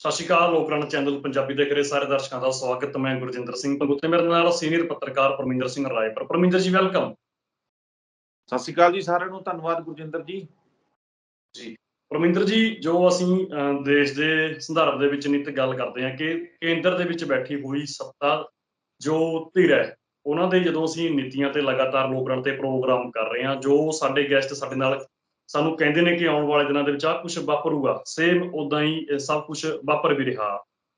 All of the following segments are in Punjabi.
ਸਤਿ ਸ਼੍ਰੀ ਅਕਾਲ। ਲੋਕਰਣ ਚੈਨਲ ਪੰਜਾਬੀ ਦੇ ਕਰੇ ਸਾਰੇ ਦਰਸ਼ਕਾਂ ਦਾ ਸਵਾਗਤ। ਮੈਂ ਗੁਰਜਿੰਦਰ ਸਿੰਘ ਪੰਗੂ ਮੇਰੇ ਨਾਲ ਸੀਨੀਅਰ ਪੱਤਰਕਾਰ ਪਰਮਿੰਦਰ ਸਿੰਘ ਰਾਏਪੁਰ। ਪਰਮਿੰਦਰ ਜੀ ਵੈਲਕਮ। ਸਤਿ ਸ਼੍ਰੀ ਅਕਾਲ ਜੀ ਸਾਰਿਆਂ ਨੂੰ। ਧੰਨਵਾਦ ਗੁਰਜਿੰਦਰ ਜੀ। ਜੀ ਪਰਮਿੰਦਰ ਜੀ, ਜੋ ਅਸੀਂ ਦੇਸ਼ ਦੇ ਸੰਦਰਭ ਦੇ ਵਿੱਚ ਨਿੱਤ ਗੱਲ ਕਰਦੇ ਹਾਂ ਕਿ ਕੇਂਦਰ ਦੇ ਵਿੱਚ ਬੈਠੀ ਹੋਈ ਸੱਤਾ ਜੋ ਧਿਰ ਹੈ, ਉਹਨਾਂ ਦੇ ਜਦੋਂ ਅਸੀਂ ਨੀਤੀਆਂ ਤੇ ਲਗਾਤਾਰ ਲੋਕਰਣ ਤੇ ਪ੍ਰੋਗਰਾਮ ਕਰ ਰਹੇ ਹਾਂ, ਜੋ ਸਾਡੇ ਗੈਸਟ ਸਾਡੇ ਨਾਲ ਸਾਨੂੰ ਕਹਿੰਦੇ ਨੇ ਕਿ ਆਉਣ ਵਾਲੇ ਦਿਨਾਂ ਦੇ ਵਿੱਚ ਆਹ ਕੁਛ ਵਾਪਰੂਗਾ, ਸੇਮ ਉਦਾਂ ਹੀ ਸਭ ਕੁਛ ਵਾਪਰ ਵੀ ਰਿਹਾ।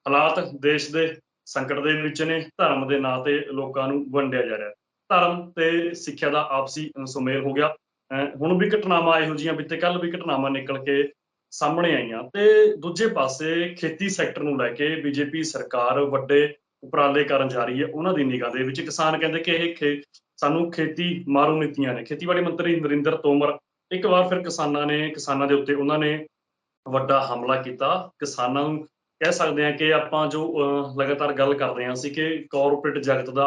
ਹਾਲਾਤ ਦੇਸ਼ ਦੇ ਸੰਕਟ ਦੇ ਵਿੱਚ ਨੇ। ਧਰਮ ਦੇ ਨਾਂ ਤੇ ਲੋਕਾਂ ਨੂੰ ਵੰਡਿਆ ਜਾ ਰਿਹਾ। ਧਰਮ ਤੇ ਸਿੱਖਿਆ ਦਾ ਆਪਸੀ ਸੁਮੇਲ ਹੋ ਗਿਆ। ਹੁਣ ਵੀ ਘਟਨਾਵਾਂ ਇਹੋ ਜਿਹੀਆਂ ਬੀਤੇ ਕੱਲ ਵੀ ਘਟਨਾਵਾਂ ਨਿਕਲ ਕੇ ਸਾਹਮਣੇ ਆਈਆਂ। ਤੇ ਦੂਜੇ ਪਾਸੇ ਖੇਤੀ ਸੈਕਟਰ ਨੂੰ ਲੈ ਕੇ ਬੀਜੇਪੀ ਸਰਕਾਰ ਵੱਡੇ ਉਪਰਾਲੇ ਕਰਨ ਜਾ ਰਹੀ ਹੈ। ਉਹਨਾਂ ਦੀ ਨਿਗਾਹ ਦੇ ਵਿੱਚ ਕਿਸਾਨ ਕਹਿੰਦੇ ਕਿ ਇਹ ਸਾਨੂੰ ਖੇਤੀ ਮਾਰੂ ਨੀਤੀਆਂ ਨੇ। ਖੇਤੀਬਾੜੀ ਮੰਤਰੀ ਨਰਿੰਦਰ ਤੋਮਰ ਇੱਕ ਵਾਰ ਫਿਰ ਕਿਸਾਨਾਂ ਦੇ ਉੱਤੇ ਉਹਨਾਂ ਨੇ ਵੱਡਾ ਹਮਲਾ ਕੀਤਾ। ਕਿਸਾਨਾਂ ਨੂੰ ਕਹਿ ਸਕਦੇ ਹਾਂ ਕਿ ਆਪਾਂ ਜੋ ਲਗਾਤਾਰ ਗੱਲ ਕਰਦੇ ਹਾਂ ਅਸੀਂ ਕਿ ਕਾਰਪੋਰੇਟ ਜਗਤ ਦਾ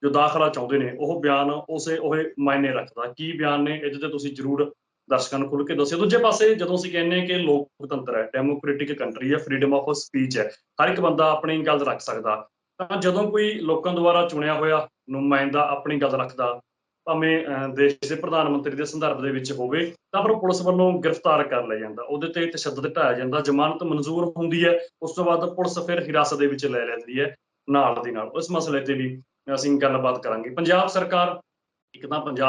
ਜੋ ਦਾਖਲਾ ਚਾਹੁੰਦੇ ਨੇ, ਉਹ ਬਿਆਨ ਉਹ ਮਾਇਨੇ ਰੱਖਦਾ। ਕੀ ਬਿਆਨ ਨੇ ਇਹਦੇ ਤੇ ਤੁਸੀਂ ਜ਼ਰੂਰ ਦਰਸ਼ਕਾਂ ਨੂੰ ਖੁੱਲ੍ਹ ਕੇ ਦੱਸਿਓ। ਦੂਜੇ ਪਾਸੇ ਜਦੋਂ ਅਸੀਂ ਕਹਿੰਦੇ ਹਾਂ ਕਿ ਲੋਕਤੰਤਰ ਹੈ, ਡੈਮੋਕ੍ਰੇਟਿਕ ਕੰਟਰੀ ਹੈ, ਫਰੀडम ਆਫ ਸਪੀਚ ਹੈ, ਹਰ ਇੱਕ ਬੰਦਾ ਆਪਣੀ ਗੱਲ ਰੱਖ ਸਕਦਾ, ਤਾਂ ਜਦੋਂ ਕੋਈ ਲੋਕਾਂ ਦੁਆਰਾ ਚੁਣਿਆ ਹੋਇਆ ਨੁਮਾਇੰਦਾ ਆਪਣੀ ਗੱਲ ਰੱਖਦਾ, ਭਾਵੇਂ ਦੇਸ਼ ਦੇ ਪ੍ਰਧਾਨ ਮੰਤਰੀ ਦੇ ਸੰਦਰਭ ਦੇ ਵਿੱਚ ਹੋਵੇ, ਤਾਂ ਫਿਰ ਪੁਲਿਸ ਵੱਲੋਂ ਗ੍ਰਿਫਤਾਰ ਕਰ ਲਿਆ ਜਾਂਦਾ, ਉਹਦੇ ਤੇ ਤਸ਼ੱਦਦ ਢਾਇਆ ਜਾਂਦਾ, ਜ਼ਮਾਨਤ ਮਨਜ਼ੂਰ ਹੁੰਦੀ ਹੈ, ਉਸ ਤੋਂ ਬਾਅਦ ਪੁਲਿਸ ਫਿਰ ਹਿਰਾਸਤ ਦੇ ਵਿੱਚ ਲੈ ਲੈਂਦੀ ਹੈ ਨਾਲ ਦੀ ਨਾਲ। ਇਸ ਮਸਲੇ ਤੇ ਵੀ ਅਸੀਂ ਗੱਲਬਾਤ ਕਰਾਂਗੇ। ਪੰਜਾਬ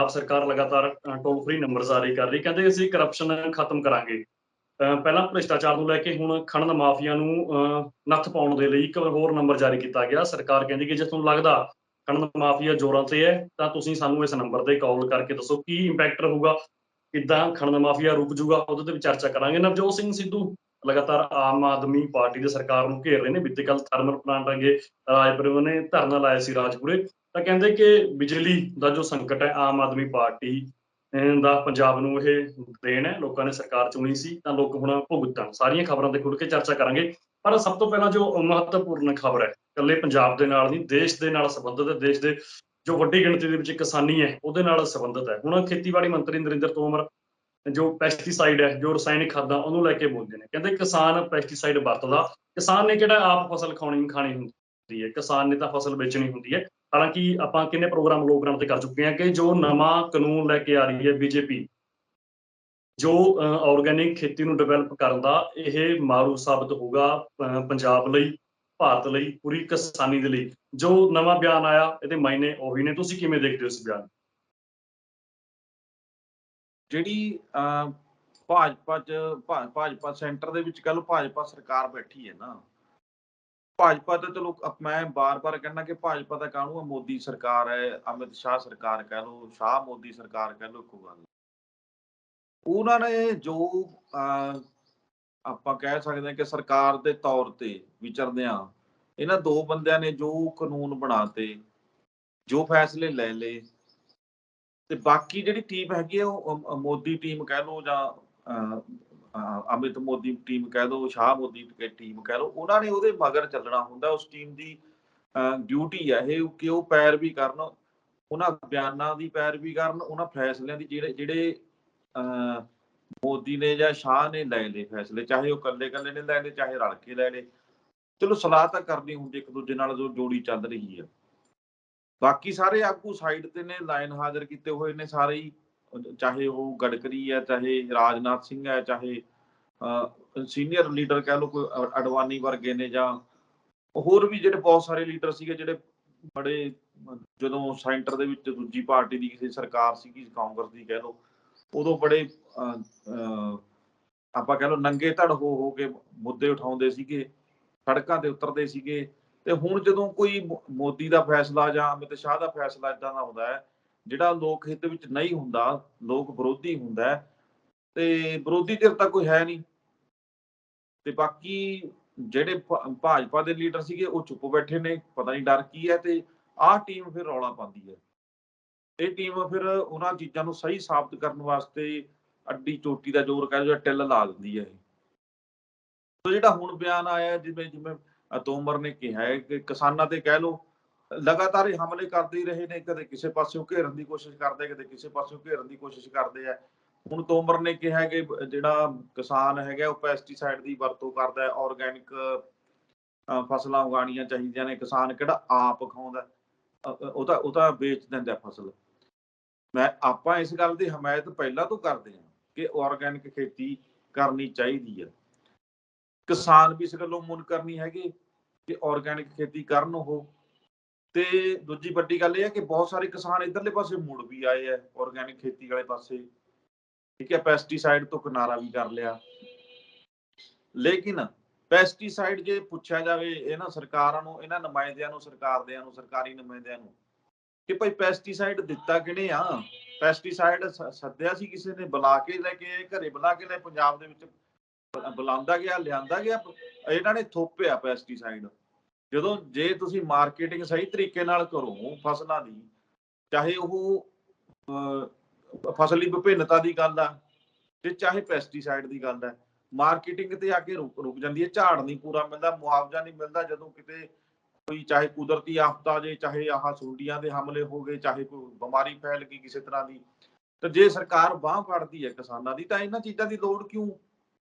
ਸਰਕਾਰ ਲਗਾਤਾਰ ਟੋਲ ਫ੍ਰੀ ਨੰਬਰ ਜਾਰੀ ਕਰ ਰਹੀ, ਕਹਿੰਦੇ ਅਸੀਂ ਕਰਪਸ਼ਨ ਖਤਮ ਕਰਾਂਗੇ। ਪਹਿਲਾਂ ਭ੍ਰਿਸ਼ਟਾਚਾਰ ਨੂੰ ਲੈ ਕੇ ਹੁਣ ਖਣਨ ਮਾਫੀਆ ਨੂੰ ਨੱਥ ਪਾਉਣ ਦੇ ਲਈ ਇੱਕ ਹੋਰ ਨੰਬਰ ਜਾਰੀ ਕੀਤਾ ਗਿਆ। ਸਰਕਾਰ ਕਹਿੰਦੀ ਕਿ ਜੇ ਤੁਹਾਨੂੰ ਲੱਗਦਾ ਖਣਨ ਮਾਫੀਆ ਜ਼ੋਰਾਂ ਤੇ ਹੈ ਤਾਂ ਤੁਸੀਂ ਸਾਨੂੰ ਇਸ ਨੰਬਰ ਤੇ ਕਾਲ ਕਰਕੇ ਦੱਸੋ ਕੀ ਇੰਪੈਕਟ ਰਹੂਗਾ, ਕਿੱਦਾਂ ਖਣਨ ਮਾਫੀਆ ਰੁਕ ਜੂਗਾ, ਉਹਦੇ ਤੇ ਵੀ ਚਰਚਾ ਕਰਾਂਗੇ। ਨਵਜੋਤ ਸਿੰਘ ਸਿੱਧੂ ਲਗਾਤਾਰ ਆਮ ਆਦਮੀ ਪਾਰਟੀ ਦੇ ਸਰਕਾਰ ਨੂੰ ਘੇਰ ਰਹੇ ਨੇ। ਬੀਤੇ ਕੱਲ ਥਰਮਲ ਪਲਾਂਟ ਅੱਗੇ ਰਾਜਪੁਰੇ ਨੇ ਧਰਨਾ ਲਾਇਆ ਸੀ ਰਾਜਪੁਰੇ, ਤਾਂ ਕਹਿੰਦੇ ਕਿ ਬਿਜਲੀ ਦਾ ਜੋ ਸੰਕਟ ਹੈ ਆਮ ਆਦਮੀ ਪਾਰਟੀ ਦਾ ਪੰਜਾਬ ਨੂੰ ਇਹ ਦੇਣ ਹੈ। ਲੋਕਾਂ ਨੇ ਸਰਕਾਰ ਚੁਣੀ ਸੀ ਤਾਂ ਲੋਕ ਹੁਣ ਭੁਗਤਣ। ਸਾਰੀਆਂ ਖਬਰਾਂ ਤੇ ਖੁੱਲ੍ਹ ਕੇ ਚਰਚਾ ਕਰਾਂਗੇ। ਪਰ ਸਭ ਤੋਂ ਪਹਿਲਾਂ ਜੋ ਮਹੱਤਵਪੂਰਨ ਖਬਰ ਹੈ, ਇਕੱਲੇ ਪੰਜਾਬ ਦੇ ਨਾਲ ਨਹੀਂ, ਦੇਸ਼ ਦੇ ਨਾਲ ਸੰਬੰਧਿਤ ਹੈ, ਦੇਸ਼ ਦੇ ਜੋ ਵੱਡੀ ਗਿਣਤੀ ਦੇ ਵਿੱਚ ਕਿਸਾਨੀ ਹੈ ਉਹਦੇ ਨਾਲ ਸੰਬੰਧਿਤ ਹੈ। ਹੁਣ ਖੇਤੀਬਾੜੀ ਮੰਤਰੀ ਨਰਿੰਦਰ ਤੋਮਰ ਜੋ ਪੈਸਟੀਸਾਈਡ ਹੈ, ਜੋ ਰਸਾਇਣਿਕ ਖਾਦਾਂ, ਉਹਨੂੰ ਲੈ ਕੇ ਬੋਲਦੇ ਨੇ। ਕਹਿੰਦੇ ਕਿਸਾਨ ਪੈਸਟੀਸਾਈਡ ਵਰਤਦਾ, ਕਿਸਾਨ ਨੇ ਕਿਹੜਾ ਆਪ ਫਸਲ ਖਾਣੀ ਹੁੰਦੀ ਹੈ, ਕਿਸਾਨ ਨੇ ਤਾਂ ਫਸਲ ਵੇਚਣੀ ਹੁੰਦੀ ਹੈ। ਹਾਲਾਂਕਿ ਆਪਾਂ ਕਿੰਨੇ ਪ੍ਰੋਗਰਾਮ ਲੋਕਡਾਊਨ ਤੇ ਕਰ ਚੁੱਕੇ ਹਾਂ ਕਿ ਜੋ ਨਵਾਂ ਕਾਨੂੰਨ ਲੈ ਕੇ ਆ ਰਹੀ ਹੈ ਬੀਜੇਪੀ, ਜੋ ਆਰਗੈਨਿਕ ਖੇਤੀ ਨੂੰ ਡਿਵੈਲਪ ਕਰਨ ਦਾ, ਇਹ ਮਾਰੂ ਸਾਬਤ ਹੋਊਗਾ ਪੰਜਾਬ ਲਈ, ਭਾਰਤ ਲਈ, ਪੂਰੀ ਕਿਸਾਨੀ ਦੇ ਲਈ। ਜੋ ਨਵਾਂ ਬਿਆਨ ਆਇਆ ਇਹਦੇ ਮਾਇਨੇ ਉਹੀ ਨੇ। ਤੁਸੀਂ ਕਿਵੇਂ ਦੇਖਦੇ ਹੋ ਇਸ ਬਿਆਨ? ਜਿਹੜੀ ਭਾਜਪਾ ਸੈਂਟਰ ਦੇ ਵਿੱਚ ਕੱਲ ਭਾਜਪਾ ਸਰਕਾਰ ਬੈਠੀ ਹੈ ਨਾ, ਭਾਜਪਾ ਤਾਂ ਚਲੋ ਮੈਂ ਬਾਰ-ਬਾਰ ਕਹਿੰਦਾ ਕਿ ਭਾਜਪਾ ਦਾ ਕਾਹਨੂੰ ਆ, ਮੋਦੀ ਸਰਕਾਰ ਹੈ, ਅਮਿਤ ਸ਼ਾਹ ਸਰਕਾਰ ਕਹਿ ਲਓ, ਸ਼ਾਹ ਮੋਦੀ ਸਰਕਾਰ ਕਹਿ ਲਓ, ਇੱਕੋ ਗੱਲ। ਉਹਨਾਂ ਨੇ ਜੋ ਆਪਾਂ ਕਹਿ ਸਕਦੇ ਹਾਂ ਕਿ ਸਰਕਾਰ ਦੇ ਤੌਰ ਤੇ ਵਿਚਰਦਿਆਂ ਇਹਨਾਂ ਦੋ ਬੰਦਿਆਂ ਨੇ ਜੋ ਕਾਨੂੰਨ ਬਣਾਤੇ, ਜੋ ਫੈਸਲੇ ਲੈ ਲਏ, ਤੇ ਬਾਕੀ ਜਿਹੜੀ ਟੀਮ ਹੈਗੀ ਆ ਉਹ ਮੋਦੀ ਟੀਮ ਕਹਿ ਲਓ ਜਾਂ ਅਮਿਤ ਮੋਦੀ ਟੀਮ ਕਹਿ ਲਓ, ਸ਼ਾਹ ਮੋਦੀ ਟੀਮ ਕਹਿ ਲਓ, ਉਹਨਾਂ ਨੇ ਉਹਦੇ ਮਗਰ ਚੱਲਣਾ ਹੁੰਦਾ। ਉਸ ਟੀਮ ਦੀ ਡਿਊਟੀ ਹੈ ਇਹ ਕਿ ਉਹ ਪੈਰਵੀ ਕਰਨ, ਉਹਨਾਂ ਬਿਆਨਾਂ ਦੀ ਪੈਰਵੀ ਕਰਨ, ਉਹਨਾਂ ਫੈਸਲਿਆਂ ਦੀ ਜਿਹੜੇ ਮੋਦੀ ਨੇ ਜਾਂ ਸ਼ਾਹ ਨੇ ਲੈ ਲਏ ਫੈਸਲੇ, ਚਾਹੇ ਉਹ ਇਕੱਲੇ ਨੇ ਲੈ ਲਏ, ਚਾਹੇ ਰਲ ਕੇ ਲੈ ਲਏ। ਚਲੋ ਸਲਾਹ ਤਾਂ ਕਰਨੀ ਹੁੰਦੀ ਇੱਕ ਦੂਜੇ ਨਾਲ ਜੋ ਜੋੜੀ ਚੱਲ ਰਹੀ ਹੈ। ਬਾਕੀ ਸਾਰੇ ਆਗੂ ਸਾਈਡ ਤੇ ਨੇ, ਲਾਈਨ ਹਾਜ਼ਰ ਕੀਤੇ ਹੋਏ ਨੇ ਸਾਰੇ ਹੀ, ਚਾਹੇ ਉਹ ਗਡਕਰੀ ਹੈ, ਚਾਹੇ ਰਾਜਨਾਥ ਸਿੰਘ ਹੈ, ਚਾਹੇ ਸੀਨੀਅਰ ਲੀਡਰ ਕਹਿ ਲਓ ਕੋਈ ਅਡਵਾਨੀ ਵਰਗੇ ਨੇ, ਜਾਂ ਹੋਰ ਵੀ ਜਿਹੜੇ ਬਹੁਤ ਸਾਰੇ ਲੀਡਰ ਸੀਗੇ ਜਿਹੜੇ ਬੜੇ, ਜਦੋਂ ਸੈਂਟਰ ਦੇ ਵਿੱਚ ਦੂਜੀ ਪਾਰਟੀ ਦੀ ਕਿਸੇ ਸਰਕਾਰ ਸੀਗੀ, ਕਾਂਗਰਸ ਦੀ ਕਹਿ ਲਓ, ਉਦੋਂ ਬੜੇ ਆਪਾਂ ਕਹਿ ਲਓ ਨੰਗੇ ਧੜ ਹੋ ਕੇ ਮੁੱਦੇ ਉਠਾਉਂਦੇ ਸੀਗੇ, ਸੜਕਾਂ ਤੇ ਉਤਰਦੇ ਸੀਗੇ। ਤੇ ਹੁਣ ਜਦੋਂ ਕੋਈ ਮੋਦੀ ਦਾ ਫੈਸਲਾ ਜਾਂ ਅਮਿਤ ਸ਼ਾਹ ਦਾ ਫੈਸਲਾ ਏਦਾਂ ਦਾ ਆਉਂਦਾ ਹੈ ਜਿਹੜਾ ਲੋਕ ਹਿੱਤ ਵਿੱਚ ਨਹੀਂ ਹੁੰਦਾ, ਲੋਕ ਵਿਰੋਧੀ ਹੁੰਦਾ, ਤੇ ਵਿਰੋਧੀ ਧਿਰ ਤਾਂ ਕੋਈ ਹੈ ਨਹੀਂ, ਤੇ ਬਾਕੀ ਜਿਹੜੇ ਭਾਜਪਾ ਦੇ ਲੀਡਰ ਸੀਗੇ ਉਹ ਚੁੱਪ ਬੈਠੇ ਨੇ, ਪਤਾ ਨਹੀਂ ਡਰ ਕੀ ਹੈ। ਤੇ ਆਹ ਟੀਮ ਫਿਰ ਰੌਲਾ ਪਾਉਂਦੀ ਹੈ। ਇਹ ਟੀਮ ਫਿਰ ਉਹਨਾਂ ਚੀਜ਼ਾਂ ਨੂੰ ਸਹੀ ਸਾਬਤ ਕਰਨ ਵਾਸਤੇ ਅੱਡੀ ਚੋਟੀ ਦਾ ਜ਼ੋਰ ਕਹਿ ਲਓ, ਟਿੱਲ ਲਾ ਦਿੰਦੀ ਹੈ। ਇਹ ਜਿਹੜਾ ਹੁਣ ਬਿਆਨ ਆਇਆ, ਜਿਵੇਂ ਤੋਮਰ ਨੇ ਕਿਹਾ ਹੈ ਕਿ ਕਿਸਾਨਾਂ ਤੇ ਕਹਿ ਲਓ ਲਗਾਤਾਰ ਇਹ ਹਮਲੇ ਕਰਦੇ ਹੀ ਰਹੇ ਨੇ, ਕਦੇ ਕਿਸੇ ਪਾਸਿਓਂ ਘੇਰਨ ਦੀ ਕੋਸ਼ਿਸ਼ ਕਰਦੇ, ਕਦੇ ਕਿਸੇ ਪਾਸਿਓਂ ਘੇਰਨ ਦੀ ਕੋਸ਼ਿਸ਼ ਕਰਦੇ ਆ। ਹੁਣ ਤੋਮਰ ਨੇ ਕਿਹਾ ਕਿ ਜਿਹੜਾ ਕਿਸਾਨ ਹੈਗਾ ਉਹ ਪੈਸਟੀਸਾਈਡ ਦੀ ਵਰਤੋਂ ਕਰਦਾ ਹੈ, ਆਰਗੈਨਿਕ ਫਸਲਾਂ ਉਗਾਉਣੀਆਂ ਚਾਹੀਦੀਆਂ ਨੇ। ਕਿਸਾਨ ਕਿਹੜਾ ਆਪ ਖਾਉਂਦਾ, ਉਹ ਤਾਂ ਵੇਚ ਦਿੰਦਾ ਫਸਲ। ਆਪਾਂ ਇਸ ਗੱਲ ਦੀ ਹਮਾਇਤ ਪਹਿਲਾਂ ਤੋਂ ਕਰਦੇ ਹਾਂ ਕਿ ਆਰਗੈਨਿਕ ਖੇਤੀ ਕਰਨੀ ਚਾਹੀਦੀ ਹੈ। ਕਿਸਾਨ ਵੀ ਇਸ ਗੱਲੋਂ ਮੁਨਕਰ ਨਹੀਂ ਹੈਗੇ ਕਿ ਆਰਗੈਨਿਕ ਖੇਤੀ ਕਰਨ ਉਹ। ਤੇ ਦੂਜੀ ਵੱਡੀ ਗੱਲ ਇਹ ਹੈ ਕਿ ਬਹੁਤ ਸਾਰੇ ਕਿਸਾਨ ਇੱਧਰਲੇ ਪਾਸੇ ਮੁੜ ਵੀ ਆਏ ਹੈ ਆਰਗੈਨਿਕ ਖੇਤੀ ਵਾਲੇ ਪਾਸੇ। ਠੀਕ ਹੈ, ਪੈਸਟੀਸਾਈਡ ਤੋਂ ਕਿਨਾਰਾ ਵੀ ਕਰ ਲਿਆ। ਲੇਕਿਨ ਪੈਸਟੀਸਾਈਡ ਜੇ ਪੁੱਛਿਆ ਜਾਵੇ ਇਹਨਾਂ ਸਰਕਾਰਾਂ ਨੂੰ, ਇਹਨਾਂ ਨੁਮਾਇੰਦਿਆਂ ਨੂੰ, ਸਰਕਾਰੀ ਨੁਮਾਇੰਦਿਆਂ ਨੂੰ, ਕਿ ਭਾਈ ਪੈਸਟੀਸਾਈਡ ਦਿੱਤਾ ਕਿਹਨੇ ਆ? ਪੈਸਟੀਸਾਈਡ ਸੱਦਿਆ ਸੀ ਕਿਸੇ ਨੇ, ਬੁਲਾ ਕੇ ਲੈ ਕੇ, ਘਰੇ ਬੁਲਾ ਕੇ ਲੈ, ਪੰਜਾਬ ਦੇ ਵਿੱਚ ਬੁਲਾਉਂਦਾ ਗਿਆ, ਲਿਆਂਦਾ ਗਿਆ, ਇਹਨਾਂ ਨੇ ਥੋਪਿਆ ਪੈਸਟੀਸਾਈਡ। ਜਦੋਂ ਜੇ ਤੁਸੀਂ ਮਾਰਕੀਟਿੰਗ ਸਹੀ ਤਰੀਕੇ ਨਾਲ ਕਰੋ ਫਸਲਾਂ ਦੀ, ਚਾਹੇ ਉਹ ਫਸਲੀ ਵਿਭਿੰਨਤਾ ਦੀ ਗੱਲ ਆ ਤੇ ਚਾਹੇ ਪੈਸਟੀਸਾਈਡ ਦੀ ਗੱਲ ਹੈ, ਮਾਰਕੀਟਿੰਗ ਤੇ ਆ ਕੇ ਰੁਕ ਜਾਂਦੀ ਹੈ। ਝਾੜ ਨਹੀਂ ਪੂਰਾ ਮਿਲਦਾ, ਮੁਆਵਜ਼ਾ ਨਹੀਂ ਮਿਲਦਾ। ਜਦੋਂ ਕਿਤੇ ਕੋਈ ਚਾਹੇ ਕੁਦਰਤੀ ਆਫਤ ਆ ਜੇ, ਚਾਹੇ ਆਹ ਸੁੰਡੀਆਂ ਦੇ ਹਮਲੇ ਹੋ ਗਏ, ਚਾਹੇ ਕੋਈ ਬਿਮਾਰੀ ਫੈਲ ਗਈ ਕਿਸੇ ਤਰ੍ਹਾਂ ਦੀ, ਤਾਂ ਜੇ ਸਰਕਾਰ ਬਾਂਹ ਫੜਦੀ ਹੈ ਕਿਸਾਨਾਂ ਦੀ, ਤਾਂ ਇਹਨਾਂ ਚੀਜ਼ਾਂ ਦੀ ਲੋੜ ਕਿਉਂ